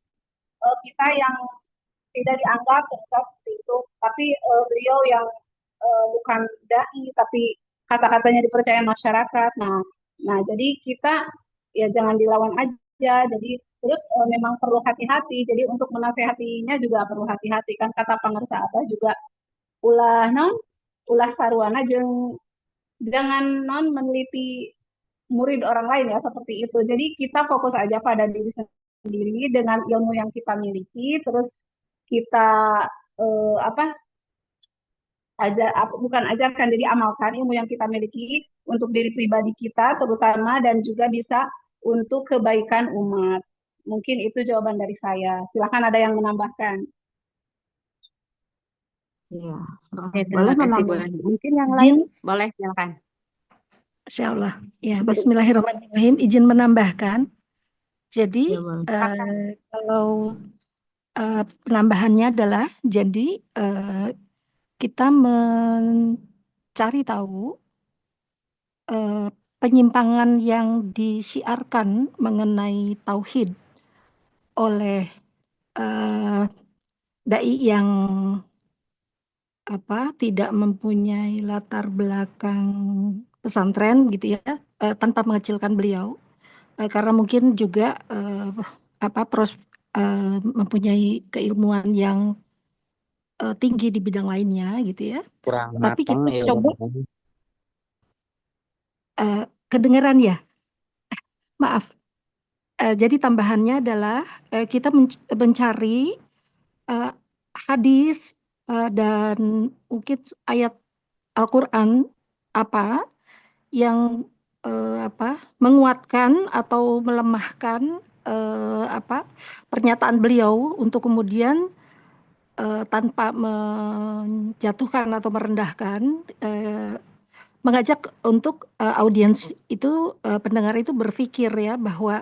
kita yang tidak dianggap terusah seperti itu, tapi beliau yang bukan dai tapi kata-katanya dipercaya masyarakat. Nah, jadi kita ya jangan dilawan aja. Jadi terus memang perlu hati-hati. Jadi untuk menasehatinya juga perlu hati-hati, kan kata pangarsa Abah juga, ulah non ulah sarwana jangan non meneliti murid orang lain ya, seperti itu. Jadi kita fokus aja pada diri sendiri dengan ilmu yang kita miliki, terus kita apa bukan ajarkan, jadi amalkan ilmu yang kita miliki untuk diri pribadi kita terutama, dan juga bisa untuk kebaikan umat. Mungkin itu jawaban dari saya. Silakan ada yang menambahkan. Iya. Oke, Boleh terima kasih Bu menambah Ani. Mungkin yang Izin, lain boleh, silakan. Insya Allah. Ya, Bismillahirrahmanirrahim. Izin menambahkan. Jadi ya boleh. kalau penambahannya adalah, jadi kita mencari tahu penyimpangan yang disiarkan mengenai tauhid oleh dai yang tidak mempunyai latar belakang pesantren gitu ya, tanpa mengecilkan beliau, karena mungkin juga mempunyai keilmuan yang tinggi di bidang lainnya gitu ya. Kurang Tapi matang kita ya coba Bang. kedengeran ya, maaf. Jadi tambahannya adalah kita mencari hadis dan mungkin ayat Al-Quran apa yang menguatkan atau melemahkan pernyataan beliau, untuk kemudian tanpa menjatuhkan atau merendahkan, mengajak untuk audiens itu, pendengar itu berpikir ya, bahwa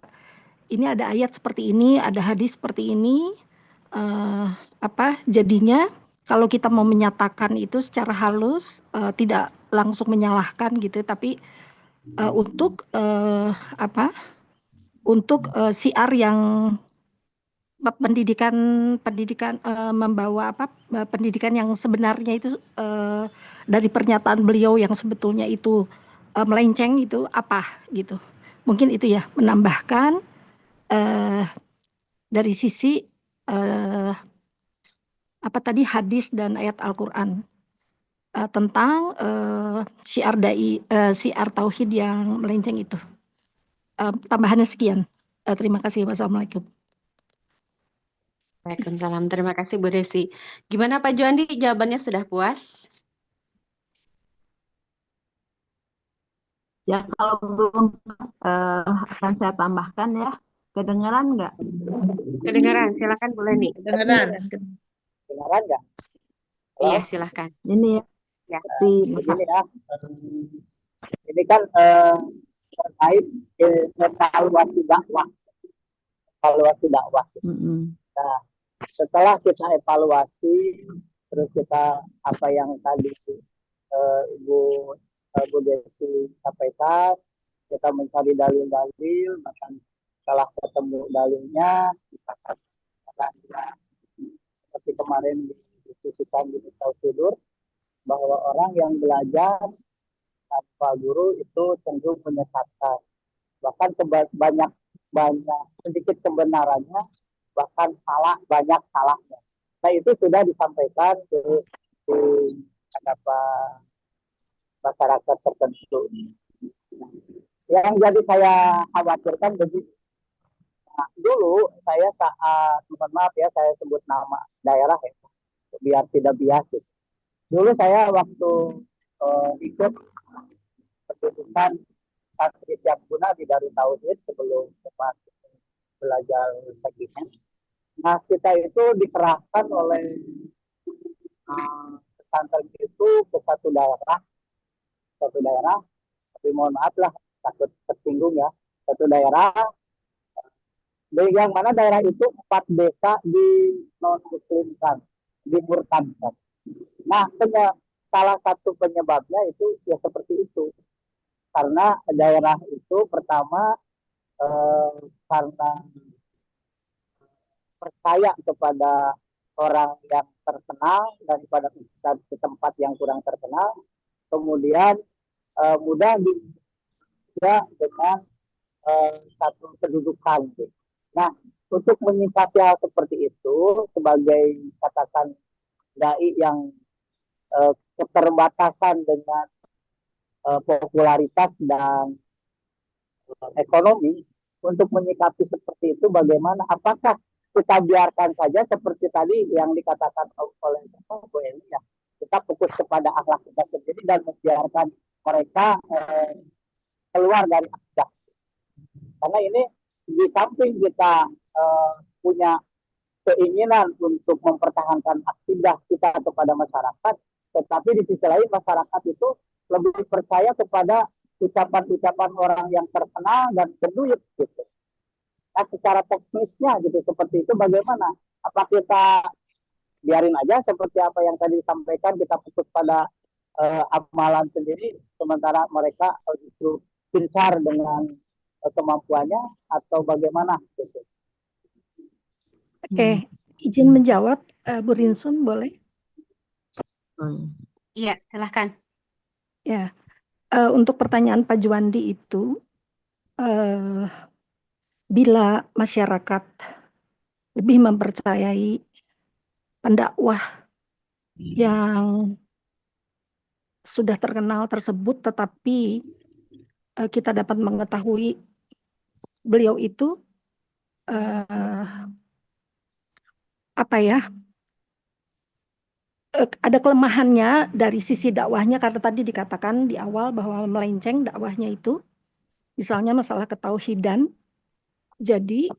ini ada ayat seperti ini, ada hadis seperti ini, jadinya kalau kita mau menyatakan itu secara halus, tidak langsung menyalahkan gitu, tapi untuk siar yang pendidikan membawa pendidikan yang sebenarnya itu, dari pernyataan beliau yang sebetulnya itu melenceng, itu apa gitu. Mungkin itu ya, menambahkan dari sisi hadis dan ayat Al-Quran tentang siar tauhid yang melenceng itu. Tambahannya sekian. Terima kasih. Wassalamualaikum. Waalaikumsalam. Terima kasih Bu Desi. Gimana Pak Juandi, jawabannya sudah puas? Ya kalau belum akan saya tambahkan ya. Kedengaran nggak? Kedengaran, silakan Bu Leni. Kedengeran. Kedengaran nggak? Iya, silakan. Ini ya. Ya. Begini ya. Ini kan terkait evaluasi dakwah. Evaluasi dakwah. Nah, setelah kita evaluasi, terus kita apa yang tadi Ibu Desi sampaikan, kita mencari dalil-dalil, bahkan setelah ketemu dalilnya, seperti kemarin didiskusikan di Tausidur, bahwa orang yang belajar tanpa guru itu cenderung menyesatkan. Bahkan banyak sedikit kebenarannya, bahkan banyak salahnya. Nah itu sudah disampaikan ke beberapa masyarakat tertentu. Yang jadi saya khawatirkan begitu. Nah, dulu saya saat, mohon maaf ya, saya sebut nama daerah ya, biar tidak bias. Dulu saya waktu ikut pendidikan santri siap guna di Darut Tauhid sebelum sempat belajar segmen. Nah, kita itu dikerahkan oleh pesantren itu ke satu daerah, tapi mohon maaf lah, takut tersinggung ya, satu daerah, yang mana daerah itu 4 desa di non-muslimkan, dimurtadkan. Nah, salah satu penyebabnya itu ya seperti itu. Karena daerah itu pertama karena percaya kepada orang yang terkenal daripada di tempat yang kurang terkenal, kemudian mudah juga dengan satu kedudukan. Nah, untuk menyikapi hal seperti itu sebagai katakan dai yang keterbatasan dengan popularitas dan ekonomi, untuk menyikapi seperti itu bagaimana? Apakah kita biarkan saja seperti tadi yang dikatakan oleh Bu Eli ya, kita fokus kepada akhlak kita sendiri dan membiarkan mereka keluar dari akidah. Karena ini di samping kita punya keinginan untuk mempertahankan akidah kita kepada masyarakat, tetapi di sisi lain masyarakat itu lebih percaya kepada ucapan-ucapan orang yang terkenal dan berduit gitu. Nah, secara teknisnya gitu seperti itu bagaimana? Apa kita biarin aja seperti apa yang tadi disampaikan, kita fokus pada amalan sendiri, sementara mereka justru pintar dengan kemampuannya, atau bagaimana gitu? Oke, izin menjawab, Bu Rinsun boleh? Iya, silahkan. Ya, untuk pertanyaan Pak Juwandi itu, bila masyarakat lebih mempercayai pendakwah yang sudah terkenal tersebut, tetapi kita dapat mengetahui beliau itu apa ya, ada kelemahannya dari sisi dakwahnya, karena tadi dikatakan di awal bahwa melenceng dakwahnya itu, misalnya masalah ketauhidan. Jadi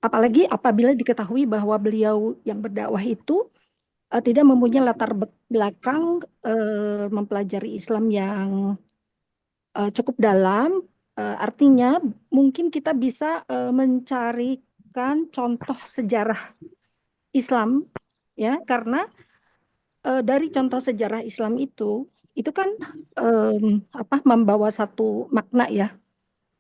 apalagi apabila diketahui bahwa beliau yang berdakwah itu tidak mempunyai latar belakang mempelajari Islam yang cukup dalam, artinya mungkin kita bisa mencarikan contoh sejarah Islam, ya, karena dari contoh sejarah Islam itu kan membawa satu makna ya,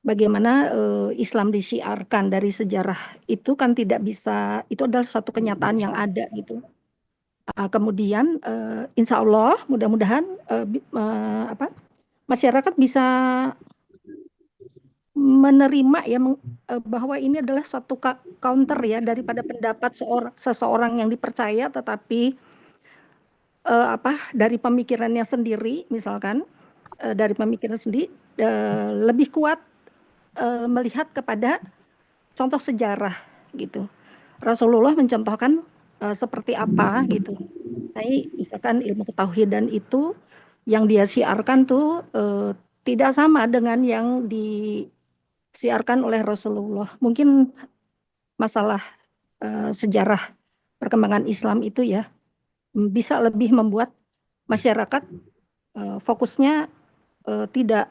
bagaimana Islam disiarkan dari sejarah itu kan tidak bisa, itu adalah suatu kenyataan yang ada gitu. Kemudian insya Allah mudah-mudahan masyarakat bisa menerima ya bahwa ini adalah suatu counter ya daripada pendapat seseorang yang dipercaya, tetapi dari pemikirannya sendiri, misalkan dari pemikiran sendiri lebih kuat melihat kepada contoh sejarah gitu. Rasulullah mencontohkan seperti apa gitu. Jadi misalkan ilmu ketauhidan itu yang dia siarkan tuh tidak sama dengan yang disiarkan oleh Rasulullah. Mungkin masalah sejarah perkembangan Islam itu ya bisa lebih membuat masyarakat fokusnya tidak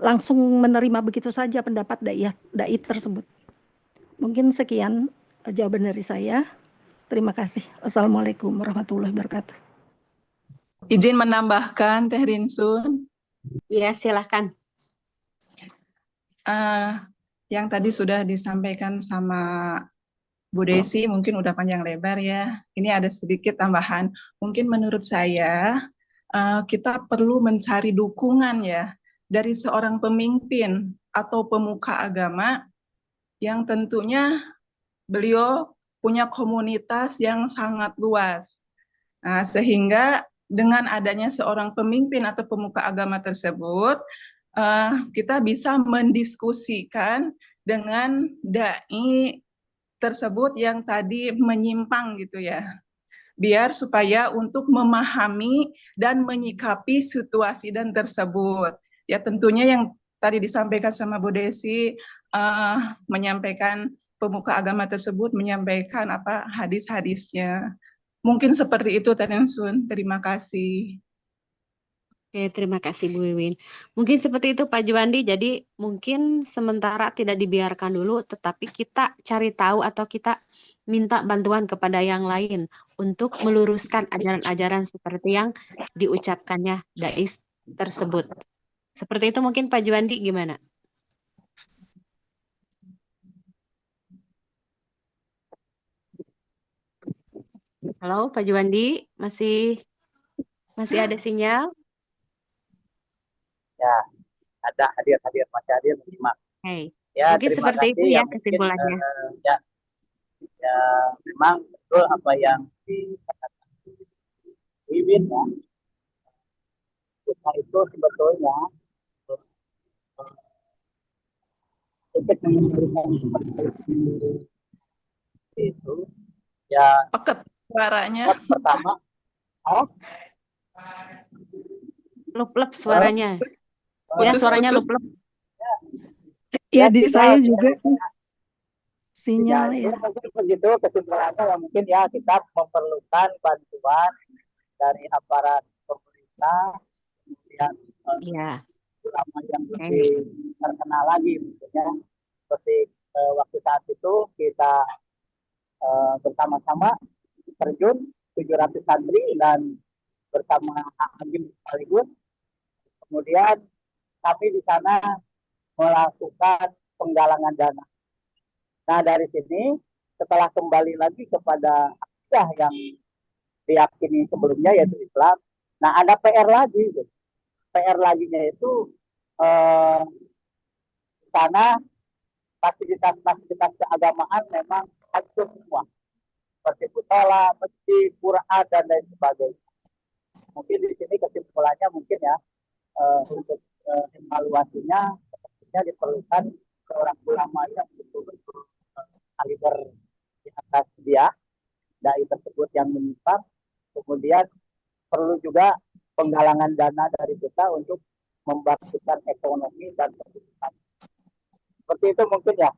langsung menerima begitu saja pendapat dai tersebut. Mungkin sekian jawaban dari saya. Terima kasih. Wassalamualaikum warahmatullahi wabarakatuh. Izin menambahkan, Teh Rinsun. Iya, silahkan. Yang tadi sudah disampaikan sama Bu Desi mungkin udah panjang lebar ya. Ini ada sedikit tambahan. Mungkin menurut saya kita perlu mencari dukungan ya dari seorang pemimpin atau pemuka agama yang tentunya beliau punya komunitas yang sangat luas. Nah, sehingga dengan adanya seorang pemimpin atau pemuka agama tersebut, kita bisa mendiskusikan dengan dai tersebut yang tadi menyimpang gitu ya. Biar supaya untuk memahami dan menyikapi situasi dan tersebut. Ya tentunya yang tadi disampaikan sama Bu Desi, menyampaikan pemuka agama tersebut menyampaikan apa hadis-hadisnya. Mungkin seperti itu Teh Sun. Terima kasih. Oke, terima kasih Bu Wiwin. Mungkin seperti itu Pak Juwandi, jadi mungkin sementara tidak dibiarkan dulu, tetapi kita cari tahu atau kita minta bantuan kepada yang lain untuk meluruskan ajaran-ajaran seperti yang diucapkannya dai tersebut. Seperti itu mungkin Pak Juwandi gimana? Halo Pak Juwandi, masih ada sinyal? Ya, ada hadir masih hadir menyimak. Hey. Ya, Mungkin terima seperti kasih itu ya yang mungkin kesimpulannya. ya memang betul apa yang dikatakan Wiwin ya. Kita itu sebetulnya untuk mengendalikan seperti itu ya Peket suaranya. pertama Lup-lup suaranya. Ya, Putus-putus. suaranya lup-lup. Ya, di saya tidak, juga ya, sinyal itu ya. mungkin begitu kesimpulannya ya mungkin ya kita memerlukan bantuan dari aparat pemerintah kemudian Ya. ulama yang lebih terkenal lagi misalnya seperti waktu saat itu kita bersama-sama terjun 700 santri dan bersama Hakim sekaligus kemudian kami di sana melakukan penggalangan dana. Nah dari sini setelah kembali lagi kepada akidah yang diyakini sebelumnya yaitu Islam, nah ada PR lagi, gitu. PR laginya itu di sana fasilitas-fasilitas keagamaan memang hancur semua, seperti musola, masjid, Quran dan lain sebagainya. Mungkin di sini kesimpulannya mungkin ya untuk evaluasinya sepertinya diperlukan seorang ulama yang betul-betul kaliber di atas dia dai tersebut yang menyimpang. Kemudian perlu juga penggalangan dana dari kita untuk membangkitkan ekonomi dan kehidupan. Seperti itu mungkin ya.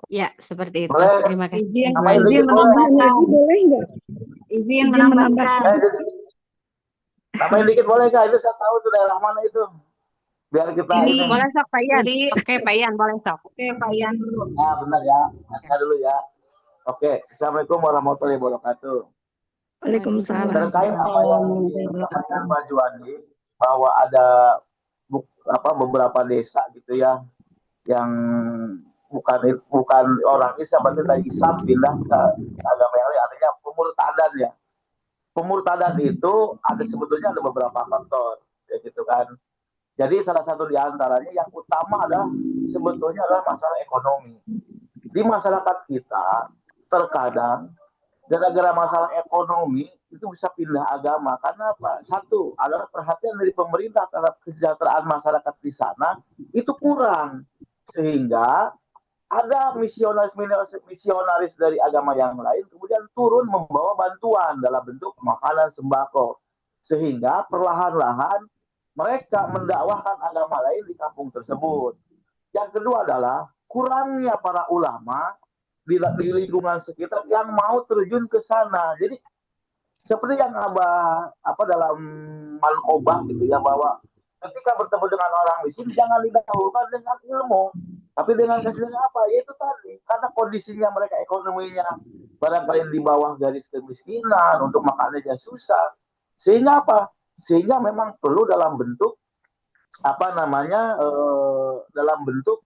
Ya, seperti itu. Boleh. Terima kasih. Izin menambahkan. Boleh nggak? Izin menambahkan. Tambahin dikit boleh kak? Itu saya tahu itu daerah mana itu. Biar kita ini. Boleh sok Pak Ian. Oke Pak Ian, boleh sok. Oke, Pak Ian dulu. Nah benar ya. Saya dulu ya. Oke. Assalamualaikum warahmatullahi wabarakatuh. Waalaikumsalam. Terkait apa yang disampaikan Pak Juwandi bahwa ada beberapa desa gitu ya yang bukan orang Islam, berarti dari Islam pindah ke agama yang lain, artinya pemurtadan ya. Pemurtadan itu sebetulnya ada beberapa faktor, ya gitu kan. Jadi salah satu di antaranya yang utama adalah sebetulnya adalah masalah ekonomi. Di masyarakat kita terkadang gara-gara masalah ekonomi itu bisa pindah agama. Karena apa? Satu adalah perhatian dari pemerintah terhadap kesejahteraan masyarakat di sana itu kurang. Sehingga ada misionaris dari agama yang lain kemudian turun membawa bantuan dalam bentuk makanan sembako. Sehingga perlahan-lahan mereka mendakwahkan agama lain di kampung tersebut. Yang kedua adalah kurangnya para ulama di lingkungan sekitar yang mau terjun ke sana. Jadi seperti yang dalam Malkobah gitu ya, bahwa ketika bertemu dengan orang miskin jangan didahulukan dengan ilmu, tapi dengan kesadaran apa? Yaitu tadi karena kondisinya mereka ekonominya barangkali di bawah garis kemiskinan, untuk makannya aja susah. Sehingga apa? Sehingga memang perlu dalam bentuk dalam bentuk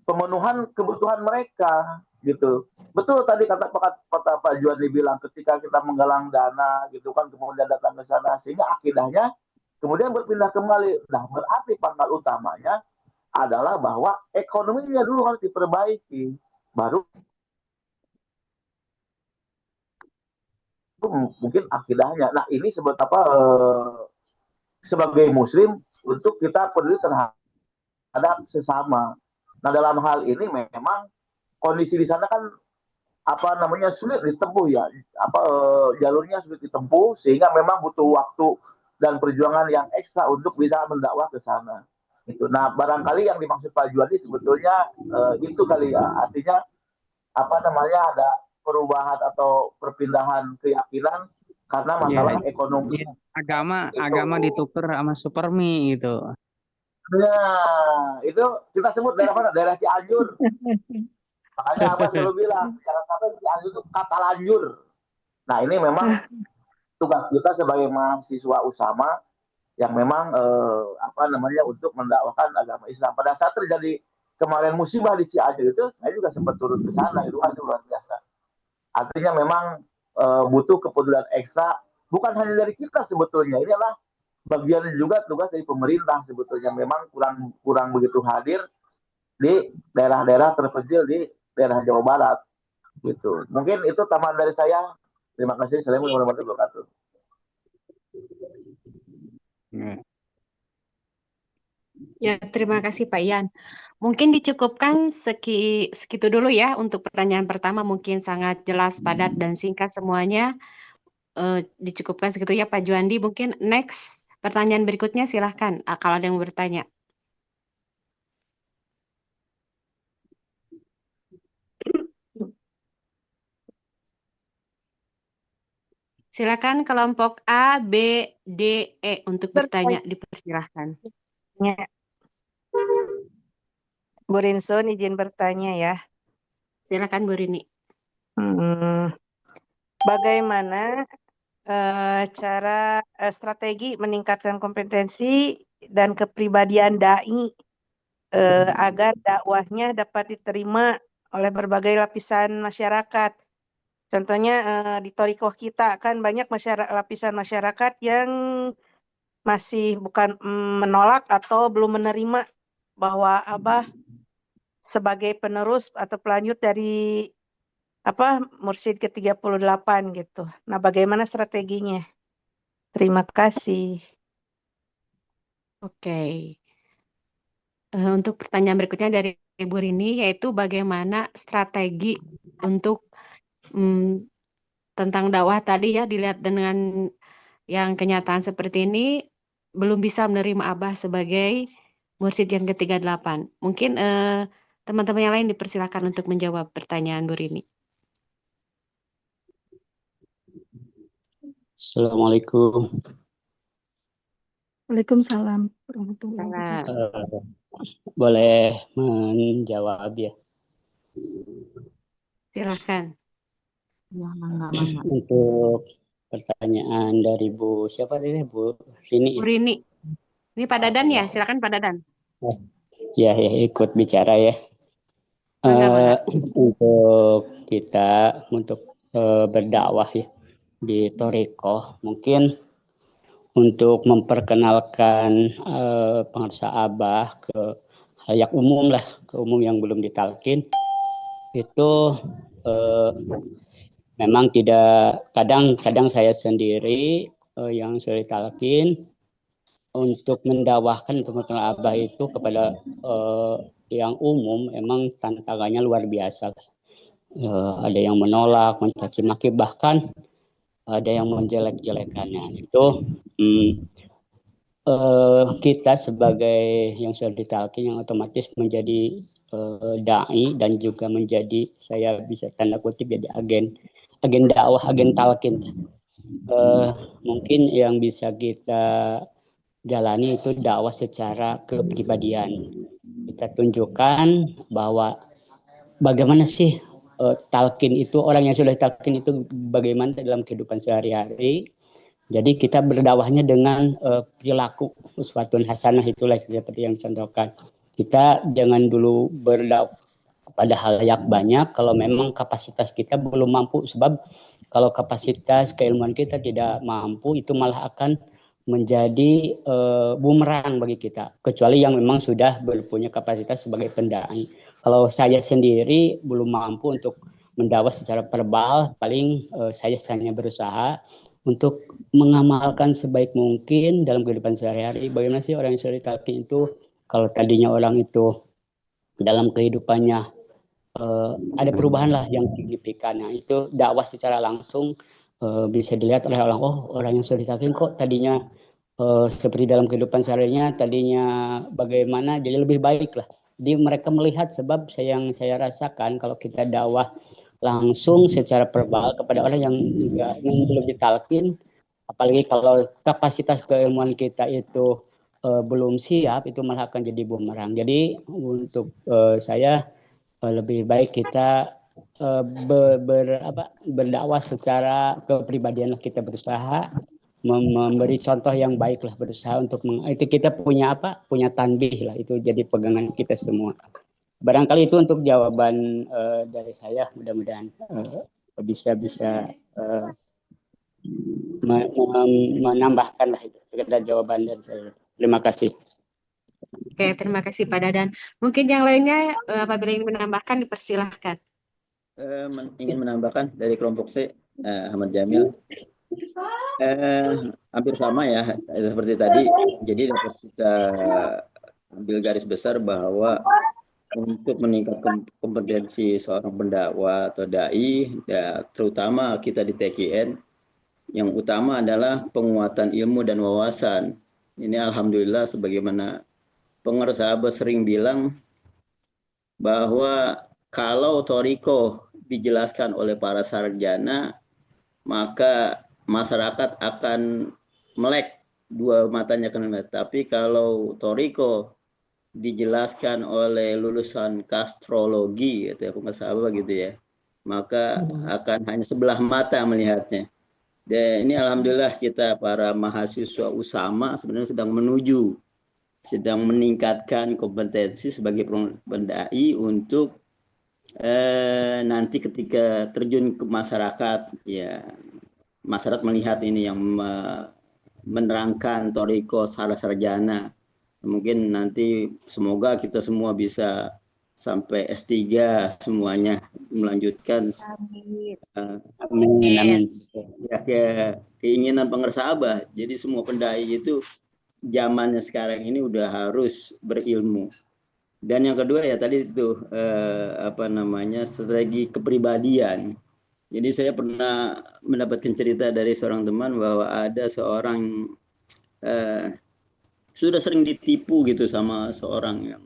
pemenuhan kebutuhan mereka gitu. Betul tadi kata Pak Juwandi bilang ketika kita menggalang dana gitu kan kemudian datang ke sana sehingga akidahnya kemudian berpindah kembali. Nah, berarti pangkal utamanya adalah bahwa ekonominya dulu harus diperbaiki, baru mungkin akidahnya. Nah ini sebagai muslim untuk kita peduli terhadap sesama. Nah dalam hal ini memang kondisi di sana kan sulit ditempuh ya, jalurnya sulit ditempuh sehingga memang butuh waktu dan perjuangan yang ekstra untuk bisa mendakwah ke sana. Itu. Nah barangkali yang dimaksud Pak Juandi sebetulnya itu kali ya, artinya ada perubahan atau perpindahan keyakinan karena masalah ekonomi. Agama ditukar sama supermi gitu. Nah, itu kita sebut daerah mana? Daerah Cianjur. Makanya Abah selalu bilang, jangan sampai Cianjur itu kata lanjur. Nah, ini memang tugas kita sebagai mahasiswa Usama yang memang untuk mendakwahkan agama Islam. Pada saat terjadi kemarin musibah di Cianjur itu, saya juga sempat turun ke sana, itu luar biasa. Artinya memang butuh kepedulian ekstra, bukan hanya dari kita sebetulnya. Ini adalah bagian juga tugas dari pemerintah sebetulnya, memang kurang begitu hadir di daerah-daerah terpencil di daerah Jawa Barat gitu. Mungkin itu tambahan dari saya. Terima kasih. Assalamualaikum warahmatullahi wabarakatuh. Ya, terima kasih Pak Ian. Mungkin dicukupkan segitu dulu ya untuk pertanyaan pertama, mungkin sangat jelas, padat, dan singkat semuanya. Dicukupkan segitu ya Pak Juandi. Mungkin next pertanyaan berikutnya silahkan kalau ada yang bertanya. Silakan kelompok A, B, D, E untuk bertanya, dipersilahkan. Bu Rinson izin bertanya ya. Silakan Bu Rini. Bagaimana cara strategi meningkatkan kompetensi dan kepribadian dai agar dakwahnya dapat diterima oleh berbagai lapisan masyarakat? Contohnya di Thorikoh kita kan banyak lapisan masyarakat yang masih bukan menolak atau belum menerima bahwa Abah sebagai penerus atau pelanjut dari Mursyid ke-38 gitu. Nah, bagaimana strateginya? Terima kasih. Oke. Untuk pertanyaan berikutnya dari Ibu Rini, yaitu bagaimana strategi untuk tentang dakwah tadi ya, dilihat dengan yang kenyataan seperti ini, belum bisa menerima Abah sebagai mursyid yang ke-38. Mungkin teman-teman yang lain dipersilakan untuk menjawab pertanyaan Bu Rini. Assalamualaikum. Waalaikumsalam. Boleh menjawab ya? Silakan. Untuk pertanyaan dari Bu siapa tadi, Bu Rini? Bu Rini. Ini Pak Dadan ya, silakan Pak Dadan. Ya, ikut bicara ya. Untuk kita berdakwah ya di Thorikoh, mungkin untuk memperkenalkan pengarsa Abah ke halayak umum lah, ke umum yang belum ditalkin, itu memang tidak, kadang saya sendiri yang sudah ditalkin untuk mendakwahkan pengetahuan Abah itu kepada yang umum, emang tantangannya luar biasa. Ada yang menolak, mencaci maki, bahkan ada yang menjelek-jelekannya. Itu kita sebagai yang sudah ditalkin, yang otomatis menjadi dai dan juga menjadi, saya bisa tanda kutip, jadi agen dakwah, agen talkin. Mungkin yang bisa kita jalani itu dakwah secara kepribadian. Kita tunjukkan bahwa bagaimana sih talkin itu, orang yang sudah talkin itu bagaimana dalam kehidupan sehari-hari. Jadi kita berdakwahnya dengan perilaku uswatun hasanah, itulah seperti yang dicontohkan. Kita jangan dulu berdakwah pada halayak banyak kalau memang kapasitas kita belum mampu, sebab kalau kapasitas keilmuan kita tidak mampu, itu malah akan menjadi bumerang bagi kita, kecuali yang memang sudah berpunya kapasitas sebagai pendai. Kalau saya sendiri belum mampu untuk mendakwah secara verbal, paling saya hanya berusaha untuk mengamalkan sebaik mungkin dalam kehidupan sehari-hari. Bagaimana sih orang yang sudah ditalkin itu, kalau tadinya orang itu dalam kehidupannya ada perubahan lah yang signifikan. Nah, itu dakwah secara langsung bisa dilihat oleh orang, oh orang yang sudah ditalkin kok tadinya seperti dalam kehidupan seharinya tadinya bagaimana, jadi lebih baik lah. Jadi mereka melihat, sebab yang saya rasakan kalau kita dakwah langsung secara verbal kepada orang yang belum ditalkin, apalagi kalau kapasitas keilmuan kita itu belum siap, itu malah akan jadi bumerang. Jadi untuk saya lebih baik kita berdakwah secara kepribadian, kita berusaha memberi contoh yang baik lah, berusaha untuk itu kita punya punya tanbih lah, itu jadi pegangan kita semua. Barangkali itu untuk jawaban dari saya, mudah-mudahan bisa menambahkan lah itu sekedar jawaban dari saya. Terima kasih. Oke, terima kasih Pak Dadan. Mungkin yang lainnya apabila ingin menambahkan dipersilahkan. Ingin menambahkan dari kelompok C, Ahmad Jamil. Hampir sama ya seperti tadi. Jadi dapat kita ambil garis besar bahwa untuk meningkatkan kompetensi seorang pendakwah atau dai, ya, terutama kita di TKN, yang utama adalah penguatan ilmu dan wawasan. Ini alhamdulillah, sebagaimana pengarsa Abah sering bilang bahwa kalau Thariqah dijelaskan oleh para sarjana, maka masyarakat akan melek, dua matanya akan melek. Tapi kalau Thariqah dijelaskan oleh lulusan kastrologi, gitu ya, aku nggak salah gitu ya, maka akan hanya sebelah mata melihatnya. Dan ini alhamdulillah kita para mahasiswa Usama sebenarnya sedang meningkatkan kompetensi sebagai pendai untuk nanti ketika terjun ke masyarakat, ya masyarakat melihat ini yang menerangkan Thariqah secara sarjana. Mungkin nanti semoga kita semua bisa sampai S3 semuanya, melanjutkan. Amin. Ya, keinginan pengarsa Abah. Jadi semua pendai itu zamannya sekarang ini udah harus berilmu. Dan yang kedua ya tadi itu strategi kepribadian. Jadi saya pernah mendapatkan cerita dari seorang teman bahwa ada seorang sudah sering ditipu gitu sama seorang yang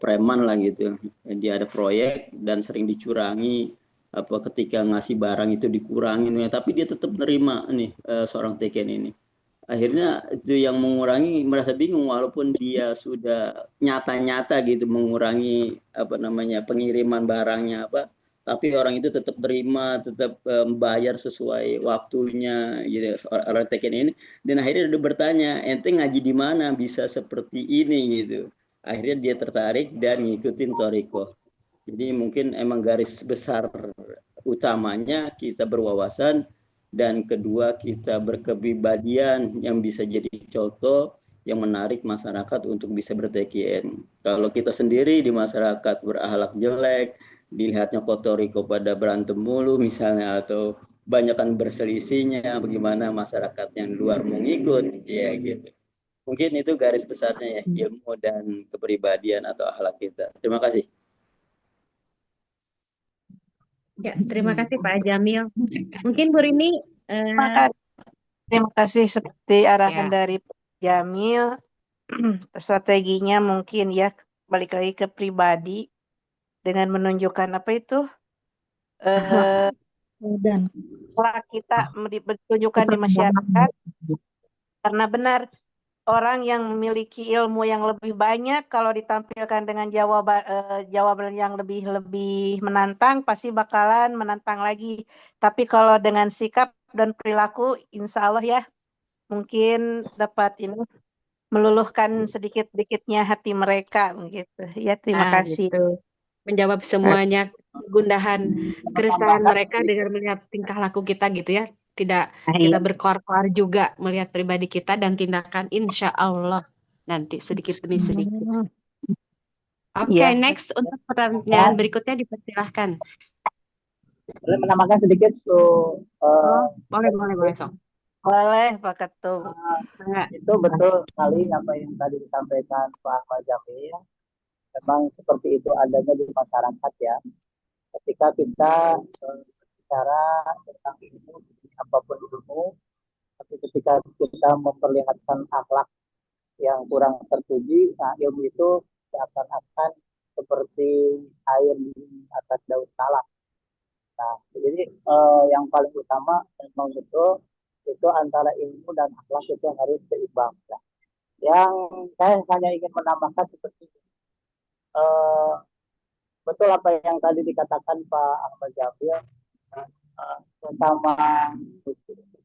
preman lah gitu. Dia ada proyek dan sering dicurangi, ketika ngasih barang itu dikurangin ya, tapi dia tetap nerima nih seorang TKN ini. Akhirnya itu yang mengurangi merasa bingung, walaupun dia sudah nyata-nyata gitu mengurangi pengiriman barangnya tapi orang itu tetap terima, tetap membayar sesuai waktunya gitu orang TKN ini. Dan akhirnya dia bertanya, ente ngaji di mana bisa seperti ini gitu. Akhirnya dia tertarik dan ngikutin Thariqah. Jadi mungkin emang garis besar utamanya kita berwawasan, dan kedua kita berkepribadian yang bisa jadi contoh yang menarik masyarakat untuk bisa ber-TKN. Kalau kita sendiri di masyarakat berakhlak jelek, dilihatnya Thariqah pada berantem mulu misalnya, atau banyakkan berselisihnya, bagaimana masyarakat yang luar mau ngikut, ya gitu. Mungkin itu garis besarnya ya, ilmu dan kepribadian atau akhlak kita. Terima kasih. Ya, terima kasih Pak Jamil. Mungkin Bu Rini. Terima kasih, seperti arahan dari Pak Jamil, strateginya mungkin ya balik lagi ke pribadi dengan menunjukkan dan kita ditunjukkan di masyarakat, karena benar orang yang memiliki ilmu yang lebih banyak kalau ditampilkan dengan jawaban yang lebih menantang pasti bakalan menantang lagi. Tapi kalau dengan sikap dan perilaku, insya Allah ya mungkin dapat meluluhkan sedikit-sedikitnya hati mereka begitu. Ya, terima kasih. Gitu. Menjawab semuanya gundahan keresahan mereka dengan melihat tingkah laku kita gitu ya. Tidak kita berkoar-koar juga melihat pribadi kita dan tindakan, insya Allah nanti sedikit demi sedikit. Oke, next untuk pertanyaan berikutnya dipersilahkan. Boleh menambahkan sedikit tuh. Boleh, Sok. Boleh Pak Ketum. Itu betul sekali apa yang tadi disampaikan Pak Ahmad Jamil. Memang seperti itu adanya di masyarakat ya. Ketika kita bicara tentang ilmu, apapun ilmu, tapi ketika kita memperlihatkan akhlak yang kurang terpuji, nah ilmu itu seakan-akan seperti air di atas daun salak. Nah, jadi yang paling utama memang betul itu antara ilmu dan akhlak itu harus seimbang. Ya. Yang saya hanya ingin menambahkan seperti betul apa yang tadi dikatakan Pak Ahmad Jamil,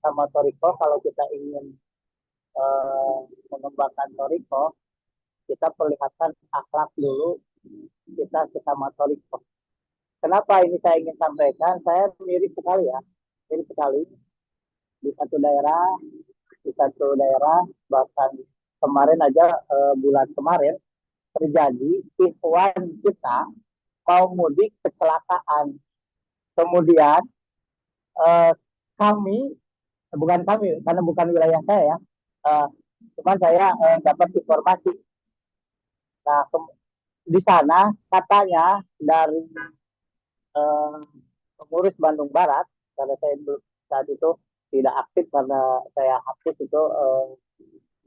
sama Toriko, kalau kita ingin mengembangkan Toriko, kita perlihatkan akhlak dulu, kita sesama Toriko. Kenapa ini saya ingin sampaikan? Saya mirip sekali ya, mirip sekali di satu daerah, bahkan kemarin aja bulan kemarin terjadi ikhwan kita mau mudik kecelakaan. Kemudian bukan kami karena bukan wilayah saya ya, cuman saya dapat informasi. Nah di sana katanya dari pengurus Bandung Barat, karena saya saat itu tidak aktif karena saya hapus itu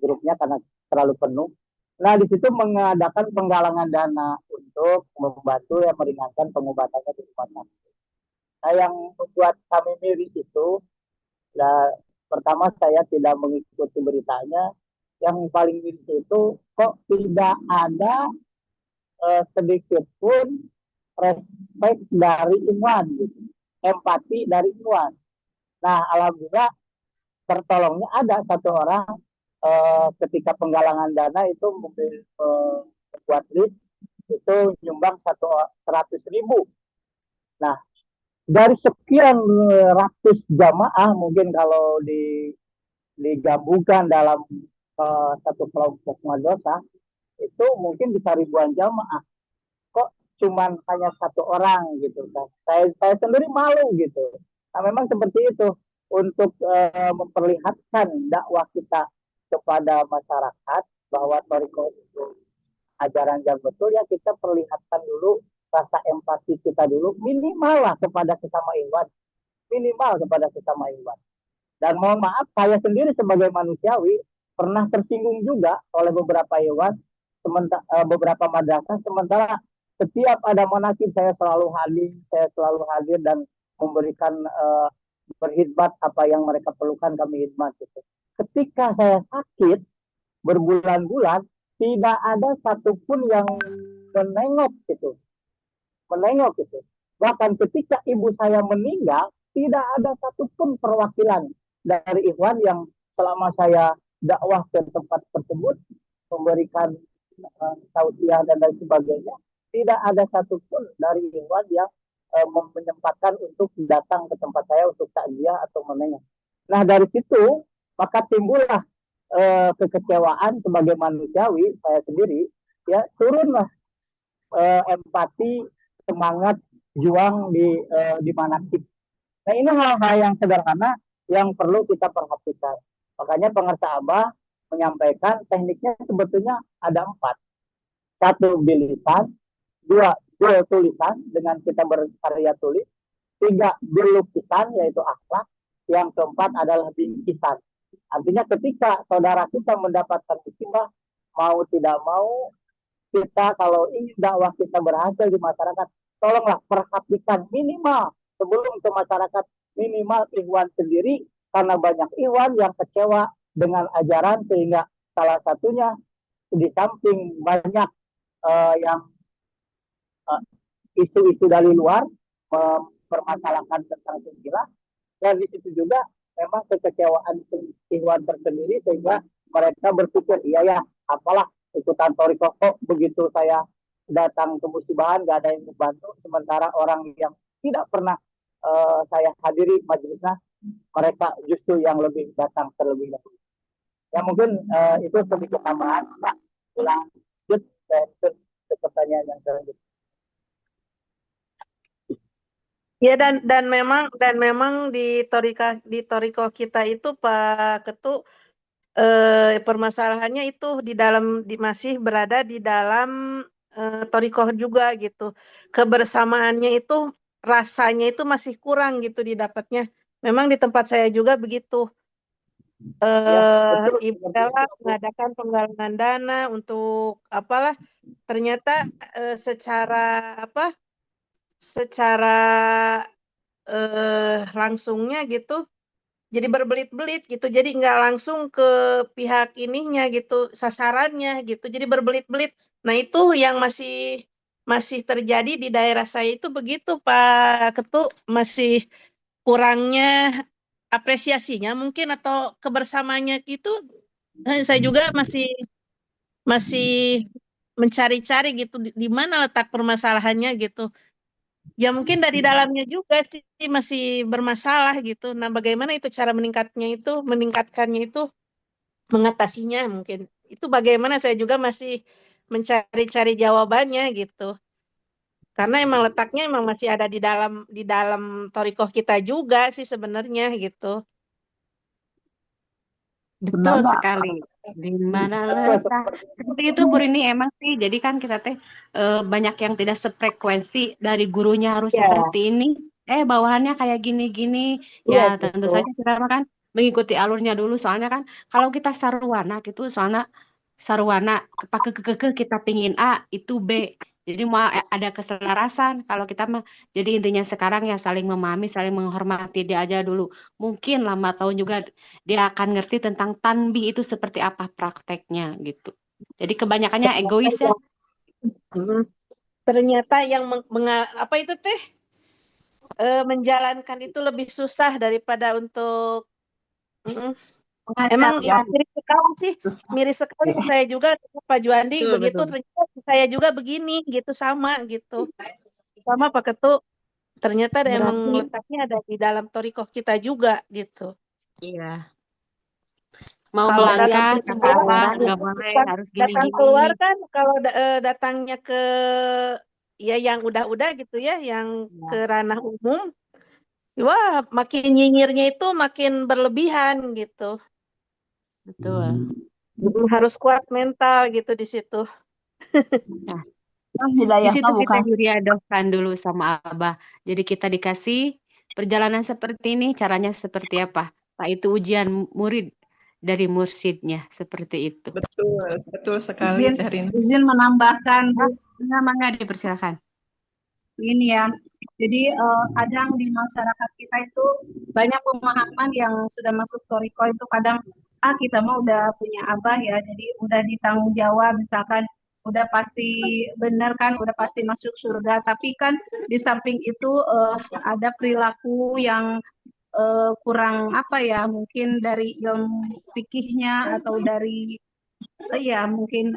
grupnya karena terlalu penuh. Nah di situ mengadakan penggalangan dana untuk membantu yang meringankan pengobatannya di rumah sakit. Nah yang membuat kami miris itu, nah, pertama saya tidak mengikuti beritanya. Yang paling miris itu kok tidak ada sedikit pun respect dari Iwan, gitu. Empati dari Iwan. Nah alhamdulillah tertolongnya ada satu orang ketika penggalangan dana itu membuat list itu nyumbang 100.000. Nah dari sekian ratus jamaah mungkin kalau digabungkan dalam satu kelompok madrasah itu mungkin bisa ribuan jamaah. Kok cuman hanya satu orang gitu kan? Saya sendiri malu gitu. Nah memang seperti itu untuk memperlihatkan dakwah kita kepada masyarakat bahwa Toriko itu ajaran yang betul, ya kita perlihatkan dulu rasa empati kita dulu, minimal lah kepada sesama ikhwan, dan mohon maaf saya sendiri sebagai manusiawi pernah tersinggung juga oleh beberapa ikhwan, beberapa madrasah, sementara setiap ada manakib saya selalu hadir dan memberikan berkhidmat apa yang mereka perlukan, kami khidmat gitu. Ketika saya sakit berbulan-bulan tidak ada satupun yang menengok gitu. Bahkan ketika ibu saya meninggal tidak ada satupun perwakilan dari ikhwan yang selama saya dakwah ke tempat tersebut memberikan tausiah dan lain sebagainya, tidak ada satupun dari ikhwan yang menyempatkan untuk datang ke tempat saya untuk takziah atau menengok. Nah dari situ maka timbullah kekecewaan sebagai manusiawi saya sendiri, ya turunlah empati, semangat juang di manakib. Nah ini hal-hal yang sederhana yang perlu kita perhatikan. Makanya pengersa Abah menyampaikan tekniknya sebetulnya ada 4. 1 bilisan, 2 tulisan dengan kita berkarya tulis, 3 berlukisan yaitu akhlak, yang keempat adalah bingkisan. Artinya ketika saudara kita mendapatkan musibah, mau tidak mau kita kalau ingin dakwah kita berhasil di masyarakat, tolonglah perhatikan minimal sebelum ke masyarakat, minimal ikhwan sendiri, karena banyak ikhwan yang kecewa dengan ajaran, sehingga salah satunya di samping banyak yang isu-isu dari luar mempermasalahkan tentang silsilah, dan di situ juga memang kekecewaan ikhwan tersendiri, sehingga mereka berpikir iya ya apalah ikutan Toriko, kok begitu saya datang ke musibahan gak ada yang membantu, sementara orang yang tidak pernah saya hadiri majelisnya mereka justru yang lebih datang terlebih dahulu. Ya mungkin itu sedikit tambahan Pak. Lanjut ke pertanyaan yang selanjutnya. Ya, dan memang di toriko kita itu Pak Ketu, permasalahannya itu masih berada di dalam toriko juga gitu. Kebersamaannya itu rasanya itu masih kurang gitu didapatnya. Memang di tempat saya juga begitu. betul Ibu seperti Ella itu. mengadakan penggalangan dana untuk apalah, ternyata secara langsungnya gitu jadi berbelit-belit gitu, jadi nggak langsung ke pihak ininya gitu, sasarannya gitu, jadi berbelit-belit. Nah itu yang masih terjadi di daerah saya itu begitu Pak Ketu, masih kurangnya apresiasinya mungkin atau kebersamaannya itu, saya juga masih mencari-cari gitu di mana letak permasalahannya gitu. Ya mungkin dari dalamnya juga sih masih bermasalah gitu. Nah, bagaimana itu cara meningkatkannya itu, mengatasinya mungkin. Itu bagaimana saya juga masih mencari-cari jawabannya gitu. Karena emang letaknya emang masih ada di dalam torikoh kita juga sih sebenarnya gitu. Betul sekali. Di mana letak seperti itu Bu Rini, emang sih. Jadi kan kita banyak yang tidak sefrekuensi, dari gurunya harus Ya, seperti ini, bawahannya kayak gini-gini. iya Ya tentu gitu. saja kita kan mengikuti alurnya dulu, soalnya kan kalau kita sarwana gitu, soalnya sarwana kita pingin A itu B. Jadi mau ada keselarasan. Kalau kita mah, jadi intinya sekarang ya saling memahami, saling menghormati dia aja dulu. Mungkin lama tahun juga dia akan ngerti tentang tanbih itu seperti apa prakteknya gitu. Jadi kebanyakannya egois ya. Ternyata yang apa itu teh, menjalankan itu lebih susah daripada untuk emang Mengajarkan. miris sekali saya juga Pak Juandi Betul, begitu, betul. ternyata saya juga begini gitu, sama gitu. Sama Pak Ketu, ternyata emang Berarti letaknya ada di dalam torikoh kita juga gitu. iya. Mau Kalau melangkah datang kata keluar, apa nggak boleh, harus datang keluar gini-gini. kan kalau datangnya ke ya yang udah gitu ya, yang Ya, ke ranah umum, wah makin nyinyirnya itu makin berlebihan gitu. betul. Jadi harus kuat mental gitu di situ. Nah, di Hidayah situ mah kita bukan diriadohkan dulu sama Abah. Jadi kita dikasih perjalanan seperti ini, caranya seperti apa? Pak itu ujian murid dari mursyidnya, seperti itu. Betul sekali Teh Izin menambahkan Bu, Mangga dipersilakan. ini ya. Jadi kadang di masyarakat kita itu banyak pemahaman yang sudah masuk toriko itu kadang kita mah udah punya abah ya, jadi udah ditanggung jawab, misalkan udah pasti benar kan, udah pasti masuk surga. Tapi kan di samping itu ada perilaku yang kurang apa ya, mungkin dari ilmu fikihnya atau dari ya mungkin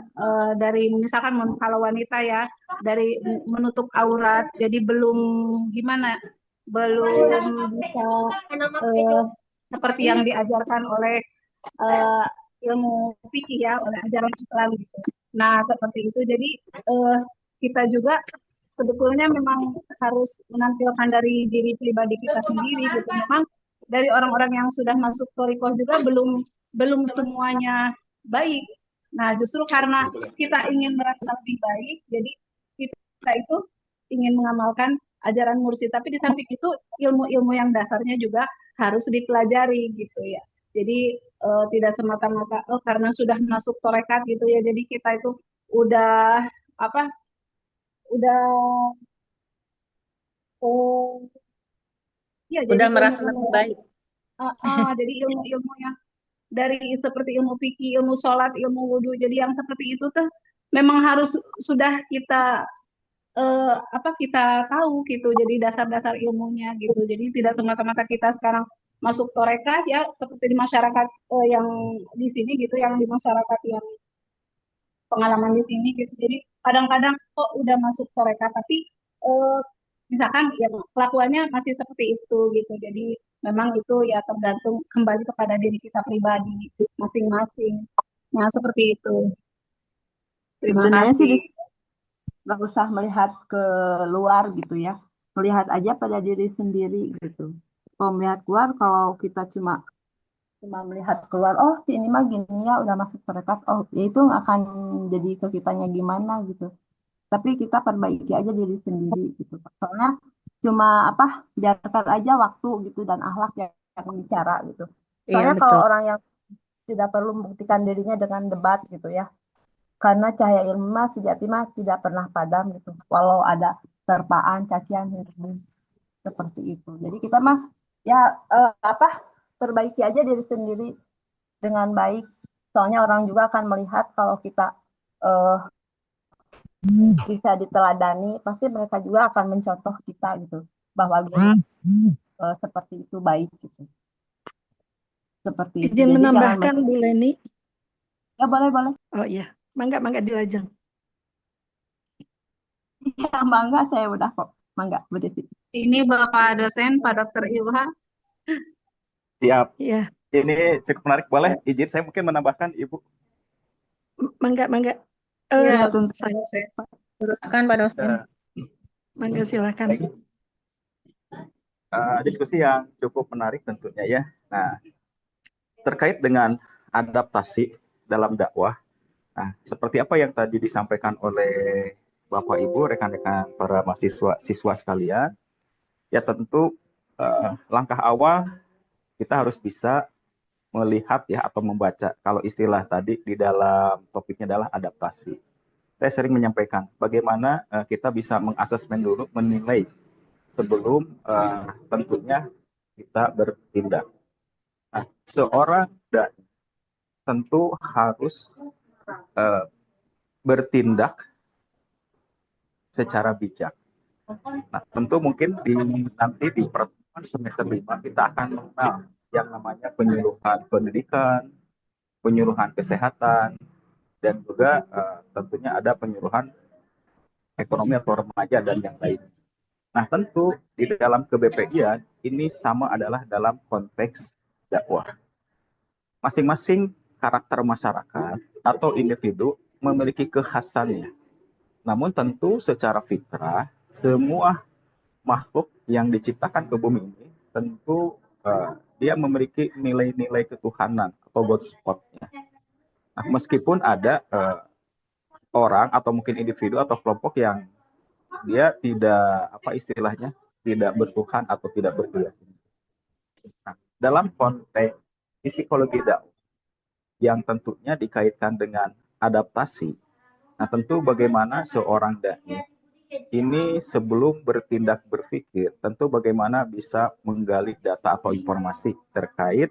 dari misalkan kalau wanita ya, dari menutup aurat, jadi belum gimana, belum bisa seperti yang diajarkan oleh eh, ilmu fikih ya, oleh ajaran Islam gitu. Nah seperti itu, jadi kita juga sebetulnya memang harus menampilkan dari diri pribadi kita sendiri gitu. Memang dari orang-orang yang sudah masuk Torikoh juga belum semuanya baik. Nah, justru karena kita ingin merasa lebih baik, jadi kita itu ingin mengamalkan ajaran mursyid. Tapi di samping itu ilmu-ilmu yang dasarnya juga harus dipelajari gitu ya. Jadi tidak semata-mata karena sudah masuk torekat gitu ya. Jadi kita itu udah apa? Udah ya jadi Udah merasa ilmu-ilmu lebih baik. jadi ilmu-ilmu yang dari seperti ilmu fikih, ilmu sholat, ilmu wudhu. Jadi yang seperti itu tuh memang harus sudah kita kita tahu gitu. Jadi dasar-dasar ilmunya gitu. Jadi tidak semata-mata kita sekarang masuk torekat ya seperti di masyarakat yang di sini gitu, yang di masyarakat yang pengalaman di sini gitu. Jadi kadang-kadang udah masuk torekat tapi eh, misalkan ya kelakuannya masih seperti itu gitu. Jadi memang itu ya tergantung kembali kepada diri kita pribadi masing-masing. Nah, seperti itu. Terima sebenarnya sih kasih. nggak usah melihat ke luar gitu ya. melihat aja pada diri sendiri gitu. Kalau melihat keluar, kalau kita cuma melihat keluar, oh si ini mah gini ya udah masuk terdekat, oh ya itu nggak akan jadi ke kitanya gimana gitu. Tapi kita perbaiki aja diri sendiri gitu. Soalnya cuma apa, biarkan aja waktu gitu dan akhlak yang bicara gitu. Iya, Soalnya kalau betul. orang yang tidak perlu membuktikan dirinya dengan debat gitu ya. Karena cahaya ilmu mah sejati mah tidak pernah padam gitu. Walau ada terpaan, cacian, hidup seperti itu. Jadi kita mah ya perbaiki aja diri sendiri dengan baik. Soalnya orang juga akan melihat kalau kita bisa diteladani, pasti mereka juga akan mencontoh kita gitu bahwa seperti itu baik gitu. Seperti itu. Izin Jadi menambahkan Bu Leni. ya boleh. Oh iya, mangga dilajeng. Ya mangga, saya udah kok. Mangga, Bu Desi. Ini Bapak dosen, Pak Dr. Ilham. Siap. Iya, Ini cukup menarik. Boleh izin saya mungkin menambahkan, Ibu? mangga. Iya, tentu. Pak dosen. Silakan Pak dosen. Mangga silakan. Diskusi yang cukup menarik tentunya ya. Nah, terkait dengan adaptasi dalam dakwah. Nah, seperti apa yang tadi disampaikan oleh Bapak Ibu, rekan-rekan para siswa sekalian, ya tentu langkah awal kita harus bisa melihat ya atau membaca, kalau istilah tadi di dalam topiknya adalah adaptasi. Saya sering menyampaikan bagaimana kita bisa mengasesmen dulu, menilai sebelum tentunya kita bertindak. Nah, seorang dai tentu harus bertindak secara bijak. Nah, tentu mungkin nanti di pertemuan semester 5 kita akan mengenal yang namanya penyuluhan pendidikan, penyuluhan kesehatan, dan juga tentunya ada penyuluhan ekonomi atau remaja dan yang lain. Nah, tentu di dalam KBPI ini sama adalah dalam konteks dakwah. Masing-masing karakter masyarakat atau individu memiliki kekhasannya. Namun tentu secara fitrah, semua makhluk yang diciptakan ke bumi ini tentu dia memiliki nilai-nilai ketuhanan atau God spot-nya. Nah, meskipun ada orang atau mungkin individu atau kelompok yang dia tidak tidak bertuhan atau tidak berkeyakinan. Nah, dalam konteks psikologi dakwah yang tentunya dikaitkan dengan adaptasi. Nah, tentu bagaimana seorang dai ini sebelum bertindak berpikir, tentu bagaimana bisa menggali data atau informasi terkait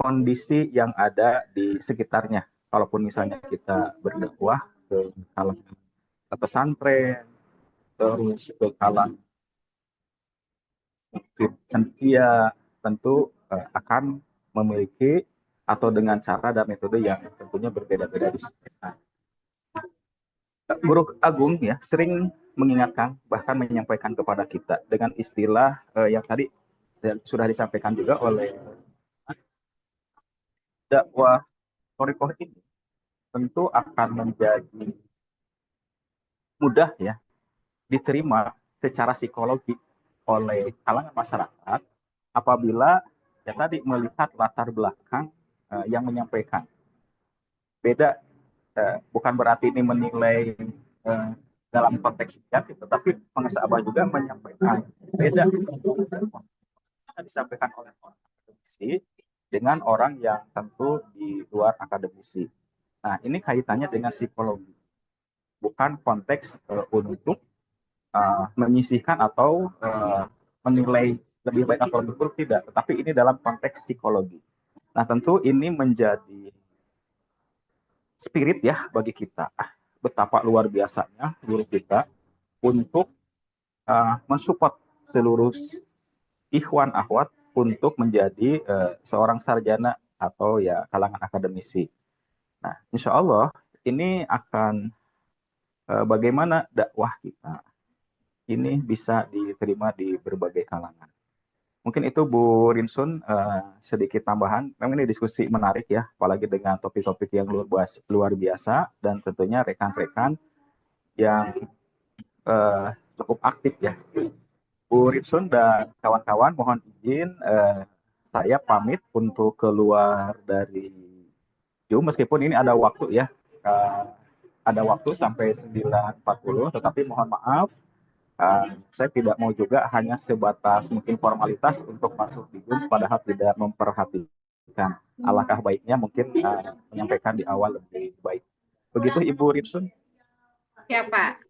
kondisi yang ada di sekitarnya. Kalaupun misalnya kita berdakwah ke kalangan pesantren, terus ke kalangan cendekia, tentu akan memiliki atau dengan cara dan metode yang tentunya berbeda-beda di sana. Guru Agung ya sering mengingatkan bahkan menyampaikan kepada kita dengan istilah yang tadi sudah disampaikan juga oleh dakwah thoriqoh ini tentu akan menjadi mudah ya diterima secara psikologi oleh kalangan masyarakat apabila ya tadi melihat latar belakang yang menyampaikan. Beda, bukan berarti ini menilai dalam konteks negatif, tetapi pengasabah juga menyampaikan beda disampaikan oleh orang akademisi dengan orang yang tentu di luar akademisi. Nah, ini kaitannya dengan psikologi, bukan konteks untuk menyisihkan atau menilai lebih baik atau lebih buruk, tidak, tetapi ini dalam konteks psikologi. Nah, tentu ini menjadi spirit ya bagi kita. Betapa luar biasanya guru kita untuk mensupport seluruh ikhwan akhwat untuk menjadi seorang sarjana atau ya kalangan akademisi. Nah, insya Allah ini akan bagaimana dakwah kita ini bisa diterima di berbagai kalangan. Mungkin itu Bu Rinsun sedikit tambahan. Memang ini diskusi menarik ya, apalagi dengan topik-topik yang luar biasa dan tentunya rekan-rekan yang cukup aktif ya Bu Ritsun dan kawan-kawan, mohon izin saya pamit untuk keluar dari Zoom, meskipun ini ada waktu ya, ada waktu sampai 9.40, tetapi mohon maaf, saya tidak mau juga hanya sebatas mungkin formalitas untuk masuk di Zoom, padahal tidak memperhatikan. Alangkah baiknya mungkin menyampaikan di awal lebih baik. Begitu Ibu Ritsun? Ya, Pak.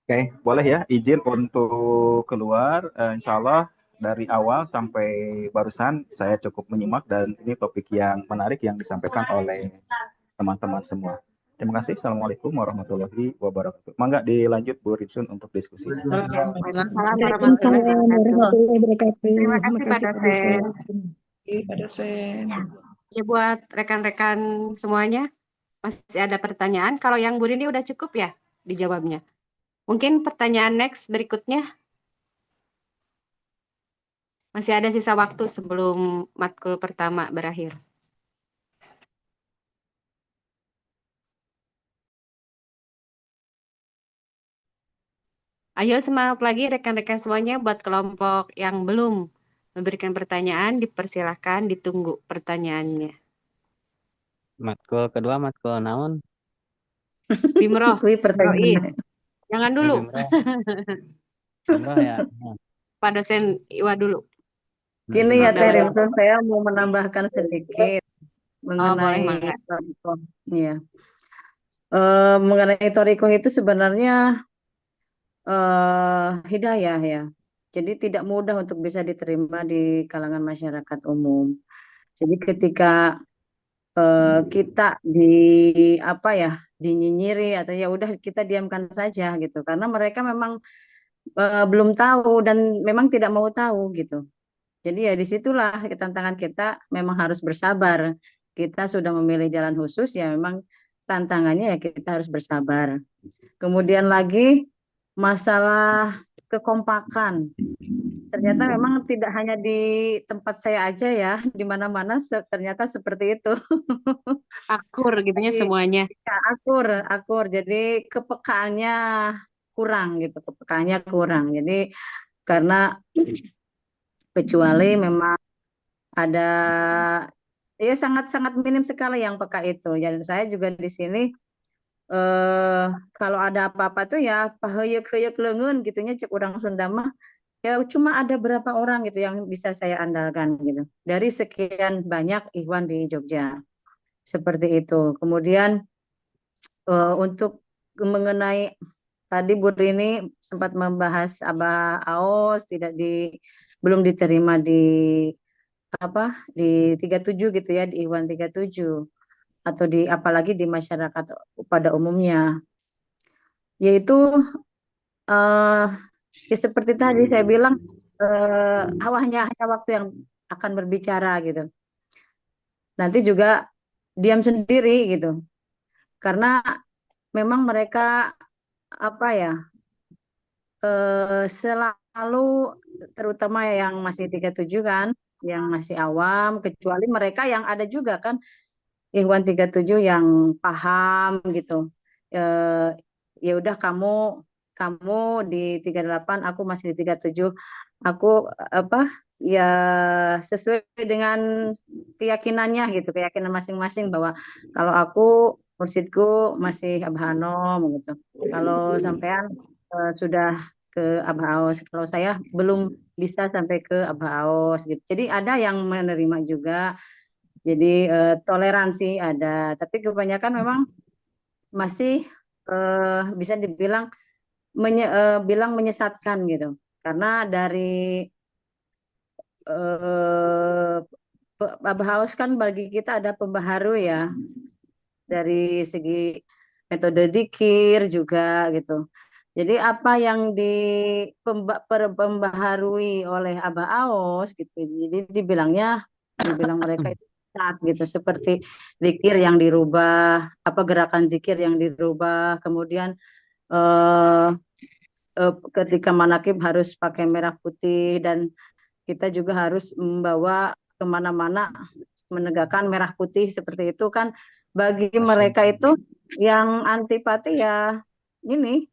Oke, boleh ya izin untuk keluar. Insya Allah dari awal sampai barusan saya cukup menyimak dan ini topik yang menarik yang disampaikan oleh teman-teman semua. Terima kasih. Assalamualaikum warahmatullahi wabarakatuh. Mangga dilanjut Bu Ritsun untuk diskusi. Waalaikumsalam Waalaikumsalam warahmatullahi wabarakatuh. Terima kasih Pak Makasih Pak dosen. dosen. Pak dosen. Ya, buat rekan-rekan semuanya, masih ada pertanyaan? Kalau yang Bu Rini udah cukup ya dijawabnya. Mungkin pertanyaan next berikutnya. Masih ada sisa waktu sebelum matkul pertama berakhir. Ayo semangat lagi rekan-rekan semuanya buat kelompok yang belum memberikan pertanyaan, dipersilahkan ditunggu pertanyaannya. Matkul kedua, matkul naon? Bimroh, Kui pertanyaan. jangan dulu. Bimroh ya. Pak dosen Iwa dulu. Gini ya Udah Teh banyak. Rimson, saya mau menambahkan sedikit Oh, boleh, mengenai Mangga. Toriko. Iya. Mengenai Toriko itu sebenarnya hidayah ya. Jadi tidak mudah untuk bisa diterima di kalangan masyarakat umum. Jadi ketika kita dinyinyiri atau ya udah kita diamkan saja gitu, karena mereka memang belum tahu dan memang tidak mau tahu gitu. Jadi ya disitulah tantangan kita, memang harus bersabar. Kita sudah memilih jalan khusus ya memang tantangannya ya kita harus bersabar. Kemudian lagi masalah kekompakan. Ternyata memang tidak hanya di tempat saya aja ya, di mana-mana ternyata seperti itu. Akur gitunya semuanya. Ya, akur. Jadi kepekaannya kurang gitu, kepekaannya kurang. Jadi karena kecuali memang ada ya sangat-sangat minim sekali yang peka itu. Dan saya juga di sini kalau ada apa-apa tuh ya paheyek-heyek leungeun gitunya cek urang Sunda mah. Ya cuma ada berapa orang gitu yang bisa saya andalkan gitu. Dari sekian banyak Ikhwan di Jogja. Seperti itu. Kemudian untuk mengenai tadi Bu Rini sempat membahas Abah Aos belum diterima di 37 gitu ya, di Ikhwan 37 atau apalagi di masyarakat pada umumnya. Yaitu ya seperti tadi saya bilang hanya waktu yang akan berbicara gitu. Nanti juga diam sendiri gitu. Karena memang mereka selalu terutama yang masih 37 kan, yang masih awam, kecuali mereka yang ada juga kan Ikhwan 37 yang paham gitu. Ya udah kamu di 38, aku masih di 37. Aku ya sesuai dengan keyakinannya gitu, keyakinan masing-masing bahwa kalau aku mursyidku masih Abah Hanom gitu. Kalau sampean sudah ke Abah Aos, kalau saya belum bisa sampai ke Abah Aos gitu. Jadi ada yang menerima juga. Jadi toleransi ada, tapi kebanyakan memang masih bisa dibilang menyesatkan gitu. Karena dari Abah Aos kan bagi kita ada pembaharu ya, dari segi metode dzikir juga gitu. Jadi apa yang pembaharui oleh Abah Aos gitu, jadi dibilang mereka itu sesat gitu, seperti zikir yang dirubah, gerakan zikir yang dirubah, kemudian ketika manakib harus pakai merah putih dan kita juga harus membawa kemana-mana menegakkan merah putih seperti itu kan, bagi mereka itu yang antipati ya ini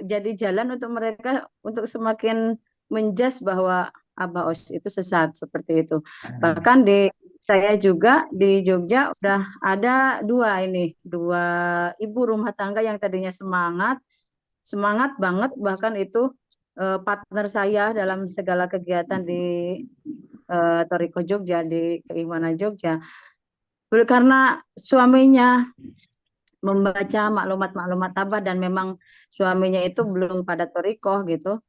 jadi jalan untuk mereka untuk semakin menjas bahwa Abaos itu sesat seperti itu. Bahkan di saya juga di Jogja udah ada dua ibu rumah tangga yang tadinya semangat banget, bahkan itu partner saya dalam segala kegiatan di Toriko Jogja, di Keimanan Jogja. Karena suaminya membaca maklumat-maklumat tabah dan memang suaminya itu belum pada torikoh gitu,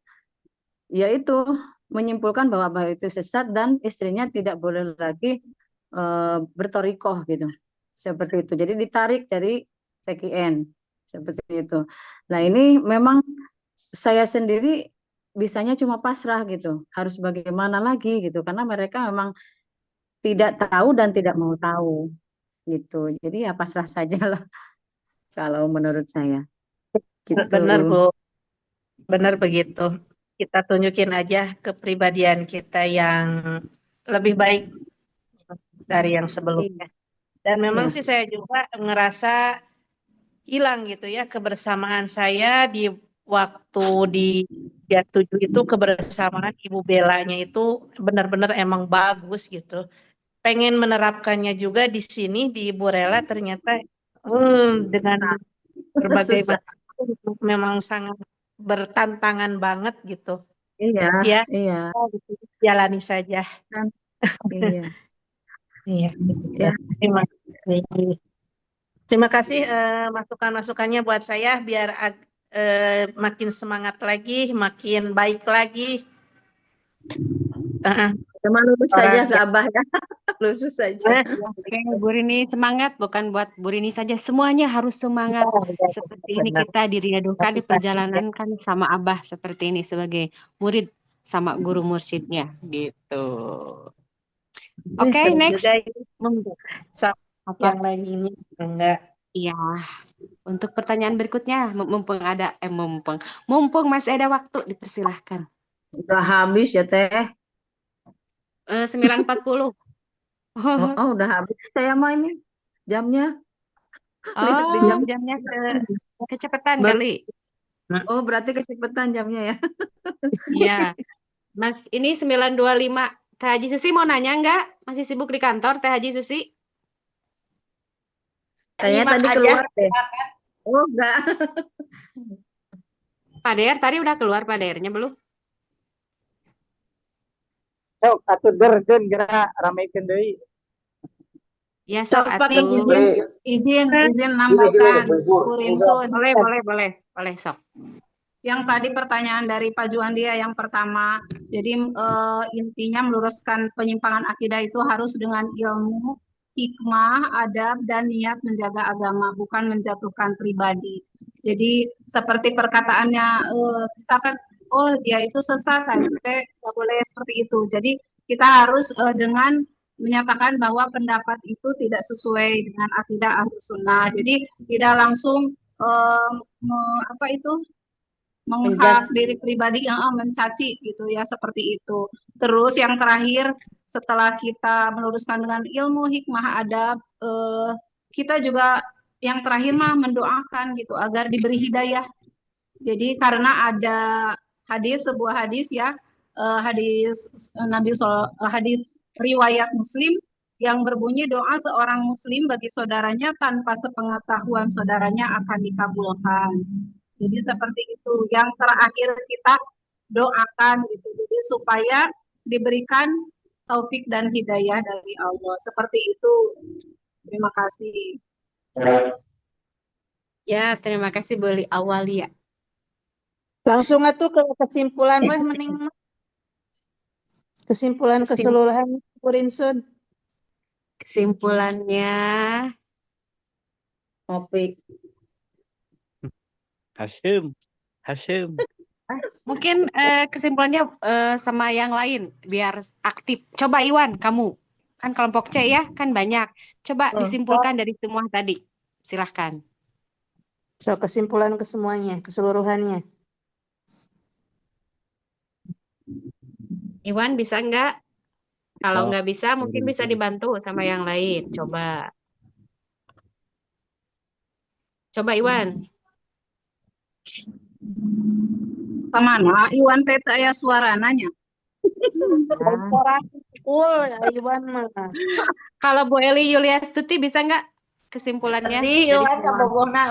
yaitu menyimpulkan bahwa Abah itu sesat dan istrinya tidak boleh lagi bertorikoh gitu, seperti itu. Jadi ditarik dari TKN seperti itu. Nah ini memang saya sendiri bisanya cuma pasrah gitu, harus bagaimana lagi gitu, karena mereka memang tidak tahu dan tidak mau tahu gitu. Jadi ya pasrah sajalah kalau menurut saya. Gitu. Benar, Bu. Benar begitu. Kita tunjukin aja kepribadian kita yang lebih baik dari yang sebelumnya. Dan memang Ya. sih saya juga ngerasa hilang gitu ya kebersamaan saya di waktu di 37 itu, kebersamaan Ibu Belanya itu benar-benar emang bagus gitu. Pengen menerapkannya juga di sini di Ibu Rela, ternyata dengan berbagai Susah. macam memang sangat bertantangan banget gitu. Iya, Ya, iya. jalani saja. Iya. Iya. Ya. Terima kasih. Terima kasih masukan-masukannya buat saya biar makin semangat lagi, makin baik lagi. Cuma lurus saja ke Abah ya. Lurus saja. Oke, Bu Rini semangat, bukan buat Bu Rini saja, semuanya harus semangat. Seperti ini kita diriadukan di perjalanan kan sama Abah seperti ini sebagai murid sama guru mursyidnya gitu. Oke, next. Yang lain ini enggak. Iya. Untuk pertanyaan berikutnya, mumpung masih ada waktu, dipersilahkan. Udah habis ya Teh. 9.40. Oh, udah habis saya mah ini jamnya. Lihat di Oh, jamnya kecepatan kali. Oh, berarti kecepatan jamnya ya. Iya. Mas, ini 9.25. Teh Haji Susi mau nanya enggak? Masih sibuk di kantor, Teh Haji Susi? Saya tadi keluar deh. Oh, enggak. Pak Der, tadi udah keluar Pak Der-nya belum? Sok atuh derkeun geura ramekeun deui. Ya, sok atuh. Izin nambahkan Bu Rinsun. Boleh, sok. Yang tadi pertanyaan dari Pak Juandia yang pertama, jadi intinya meluruskan penyimpangan akidah itu harus dengan ilmu, hikmah, adab, dan niat menjaga agama, bukan menjatuhkan pribadi. Jadi seperti perkataannya, misalkan, oh dia itu sesat, kita nggak boleh seperti itu. Jadi kita harus dengan menyatakan bahwa pendapat itu tidak sesuai dengan akidah Ahlus Sunnah. Jadi tidak langsung menghak diri pribadi yang mencaci gitu ya, seperti itu. Terus yang terakhir, setelah kita meluruskan dengan ilmu, hikmah, adab, kita juga yang terakhir mah mendoakan gitu agar diberi hidayah. Jadi karena ada sebuah hadis ya, hadis hadis riwayat Muslim yang berbunyi doa seorang Muslim bagi saudaranya tanpa sepengetahuan saudaranya akan dikabulkan. Jadi seperti itu. Yang terakhir kita doakan gitu. Jadi supaya diberikan taufik dan hidayah dari Allah. Seperti itu. Terima kasih. Ya, terima kasih Bu Awalia. Langsung atuh ke kesimpulan weh mending. Kesimpulan keseluruhan Bu Rinsun. Kesimpulannya topik. Hasyim. Mungkin kesimpulannya sama yang lain biar aktif. Coba Iwan, kamu kan kelompok C ya, kan banyak. Coba disimpulkan dari semua tadi. Silahkan. So, kesimpulan ke semuanya, keseluruhannya. Iwan bisa nggak? Kalau nggak bisa, mungkin bisa dibantu sama yang lain. Coba. Coba Iwan. Kemana? Iwan Teta ya suara nanya. Korporasi full Iwan mah. Kalau Bu Eli Yuliastuti bisa nggak kesimpulannya? Tadi Jadi Iwan semua. kabogona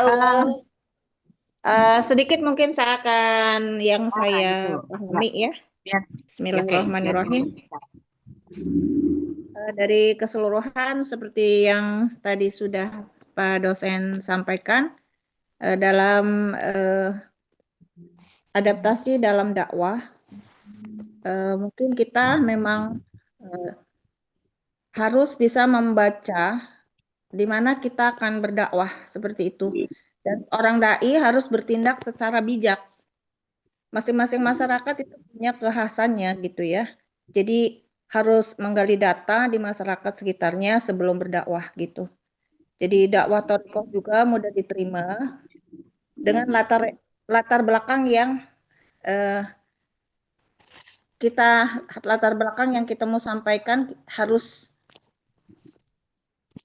sedikit mungkin saya akan yang saya itu. pahami ya. Biar, Bismillahirrahmanirrahim. Dari keseluruhan seperti yang tadi sudah Pak dosen sampaikan dalam adaptasi dalam dakwah, mungkin kita memang harus bisa membaca di mana kita akan berdakwah seperti itu. Dan orang dai harus bertindak secara bijak. Masing-masing masyarakat itu punya kekhasannya gitu ya. Jadi harus menggali data di masyarakat sekitarnya sebelum berdakwah gitu. Jadi dakwah thariqah juga mudah diterima dengan latar belakang yang kita mau sampaikan harus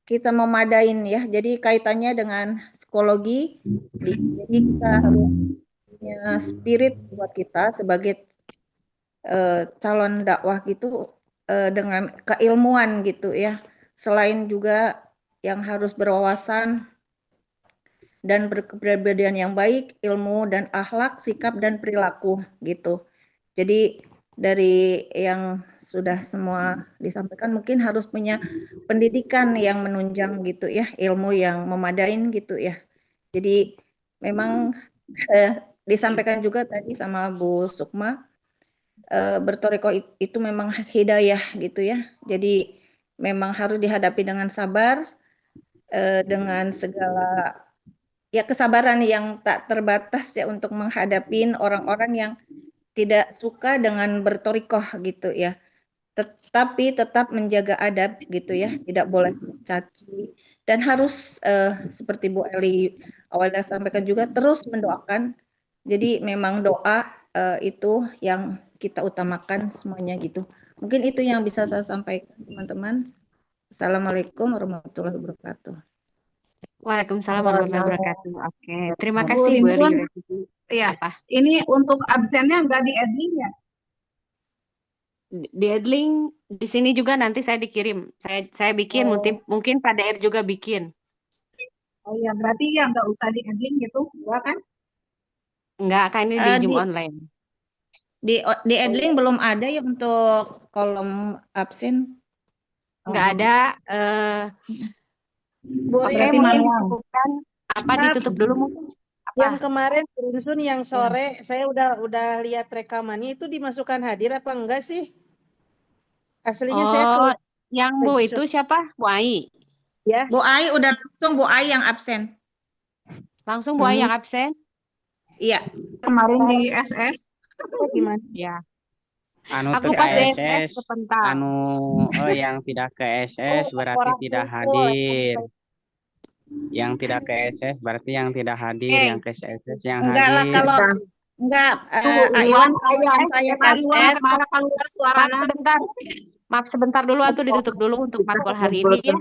kita memadain ya. Jadi kaitannya dengan psikologi. Jadi kita harus punya spirit buat kita sebagai calon dakwah gitu dengan keilmuan gitu ya. Selain juga yang harus berwawasan dan berkepribadian yang baik, ilmu dan akhlak, sikap dan perilaku gitu. Jadi dari yang sudah semua disampaikan mungkin harus punya pendidikan yang menunjang gitu ya, ilmu yang memadain gitu ya. Jadi memang disampaikan juga tadi sama Bu Sukma, bertoriko itu memang hidayah gitu ya. Jadi memang harus dihadapi dengan sabar, dengan segala ya kesabaran yang tak terbatas ya untuk menghadapi orang-orang yang tidak suka dengan bertorikoh gitu ya. Tetapi tetap menjaga adab gitu ya, tidak boleh mencaci dan harus seperti Bu Eli awalnya sampaikan juga terus mendoakan. Jadi memang doa itu yang kita utamakan semuanya gitu. Mungkin itu yang bisa saya sampaikan teman-teman. Assalamualaikum warahmatullahi wabarakatuh. Waalaikumsalam warahmatullahi wabarakatuh. Oke, terima Bu kasih Bu Eli Rinsun, Yuliastuti. iya. Apa? Ini untuk absennya nggak di-adding ya? Di Edling di sini juga nanti saya dikirim. Saya bikin mungkin Pak DR juga bikin. Oh iya, berarti ya nggak usah di-adding gitu, enggak kan? Enggak, kan ini di Zoom online. Di Edling belum ada ya untuk kolom absen. Enggak ada. Oke, Berarti mungkin manual. bukan apa ditutup dulu mungkin. Yang kemarin Rinsun yang sore saya udah lihat rekamannya itu dimasukkan hadir apa enggak sih? Aslinya saya Oh, yang Bu itu siapa? Bu Ai. Ya. Bu Ai udah langsung Bu Ai yang absen. Langsung Bu Ai yang absen? Iya. Kemarin di SS. Gimana? Ya. Anu Aku ke pas di SS, sebentar. yang tidak ke SS berarti tidak hadir. Yang tidak ke SS berarti yang tidak hadir, yang ke SS yang Enggak lah hadir. kalau enggak Iwan saya Iwan kemana keluar suaranya? Maaf sebentar dulu atau ditutup dulu untuk matkul hari ini ya.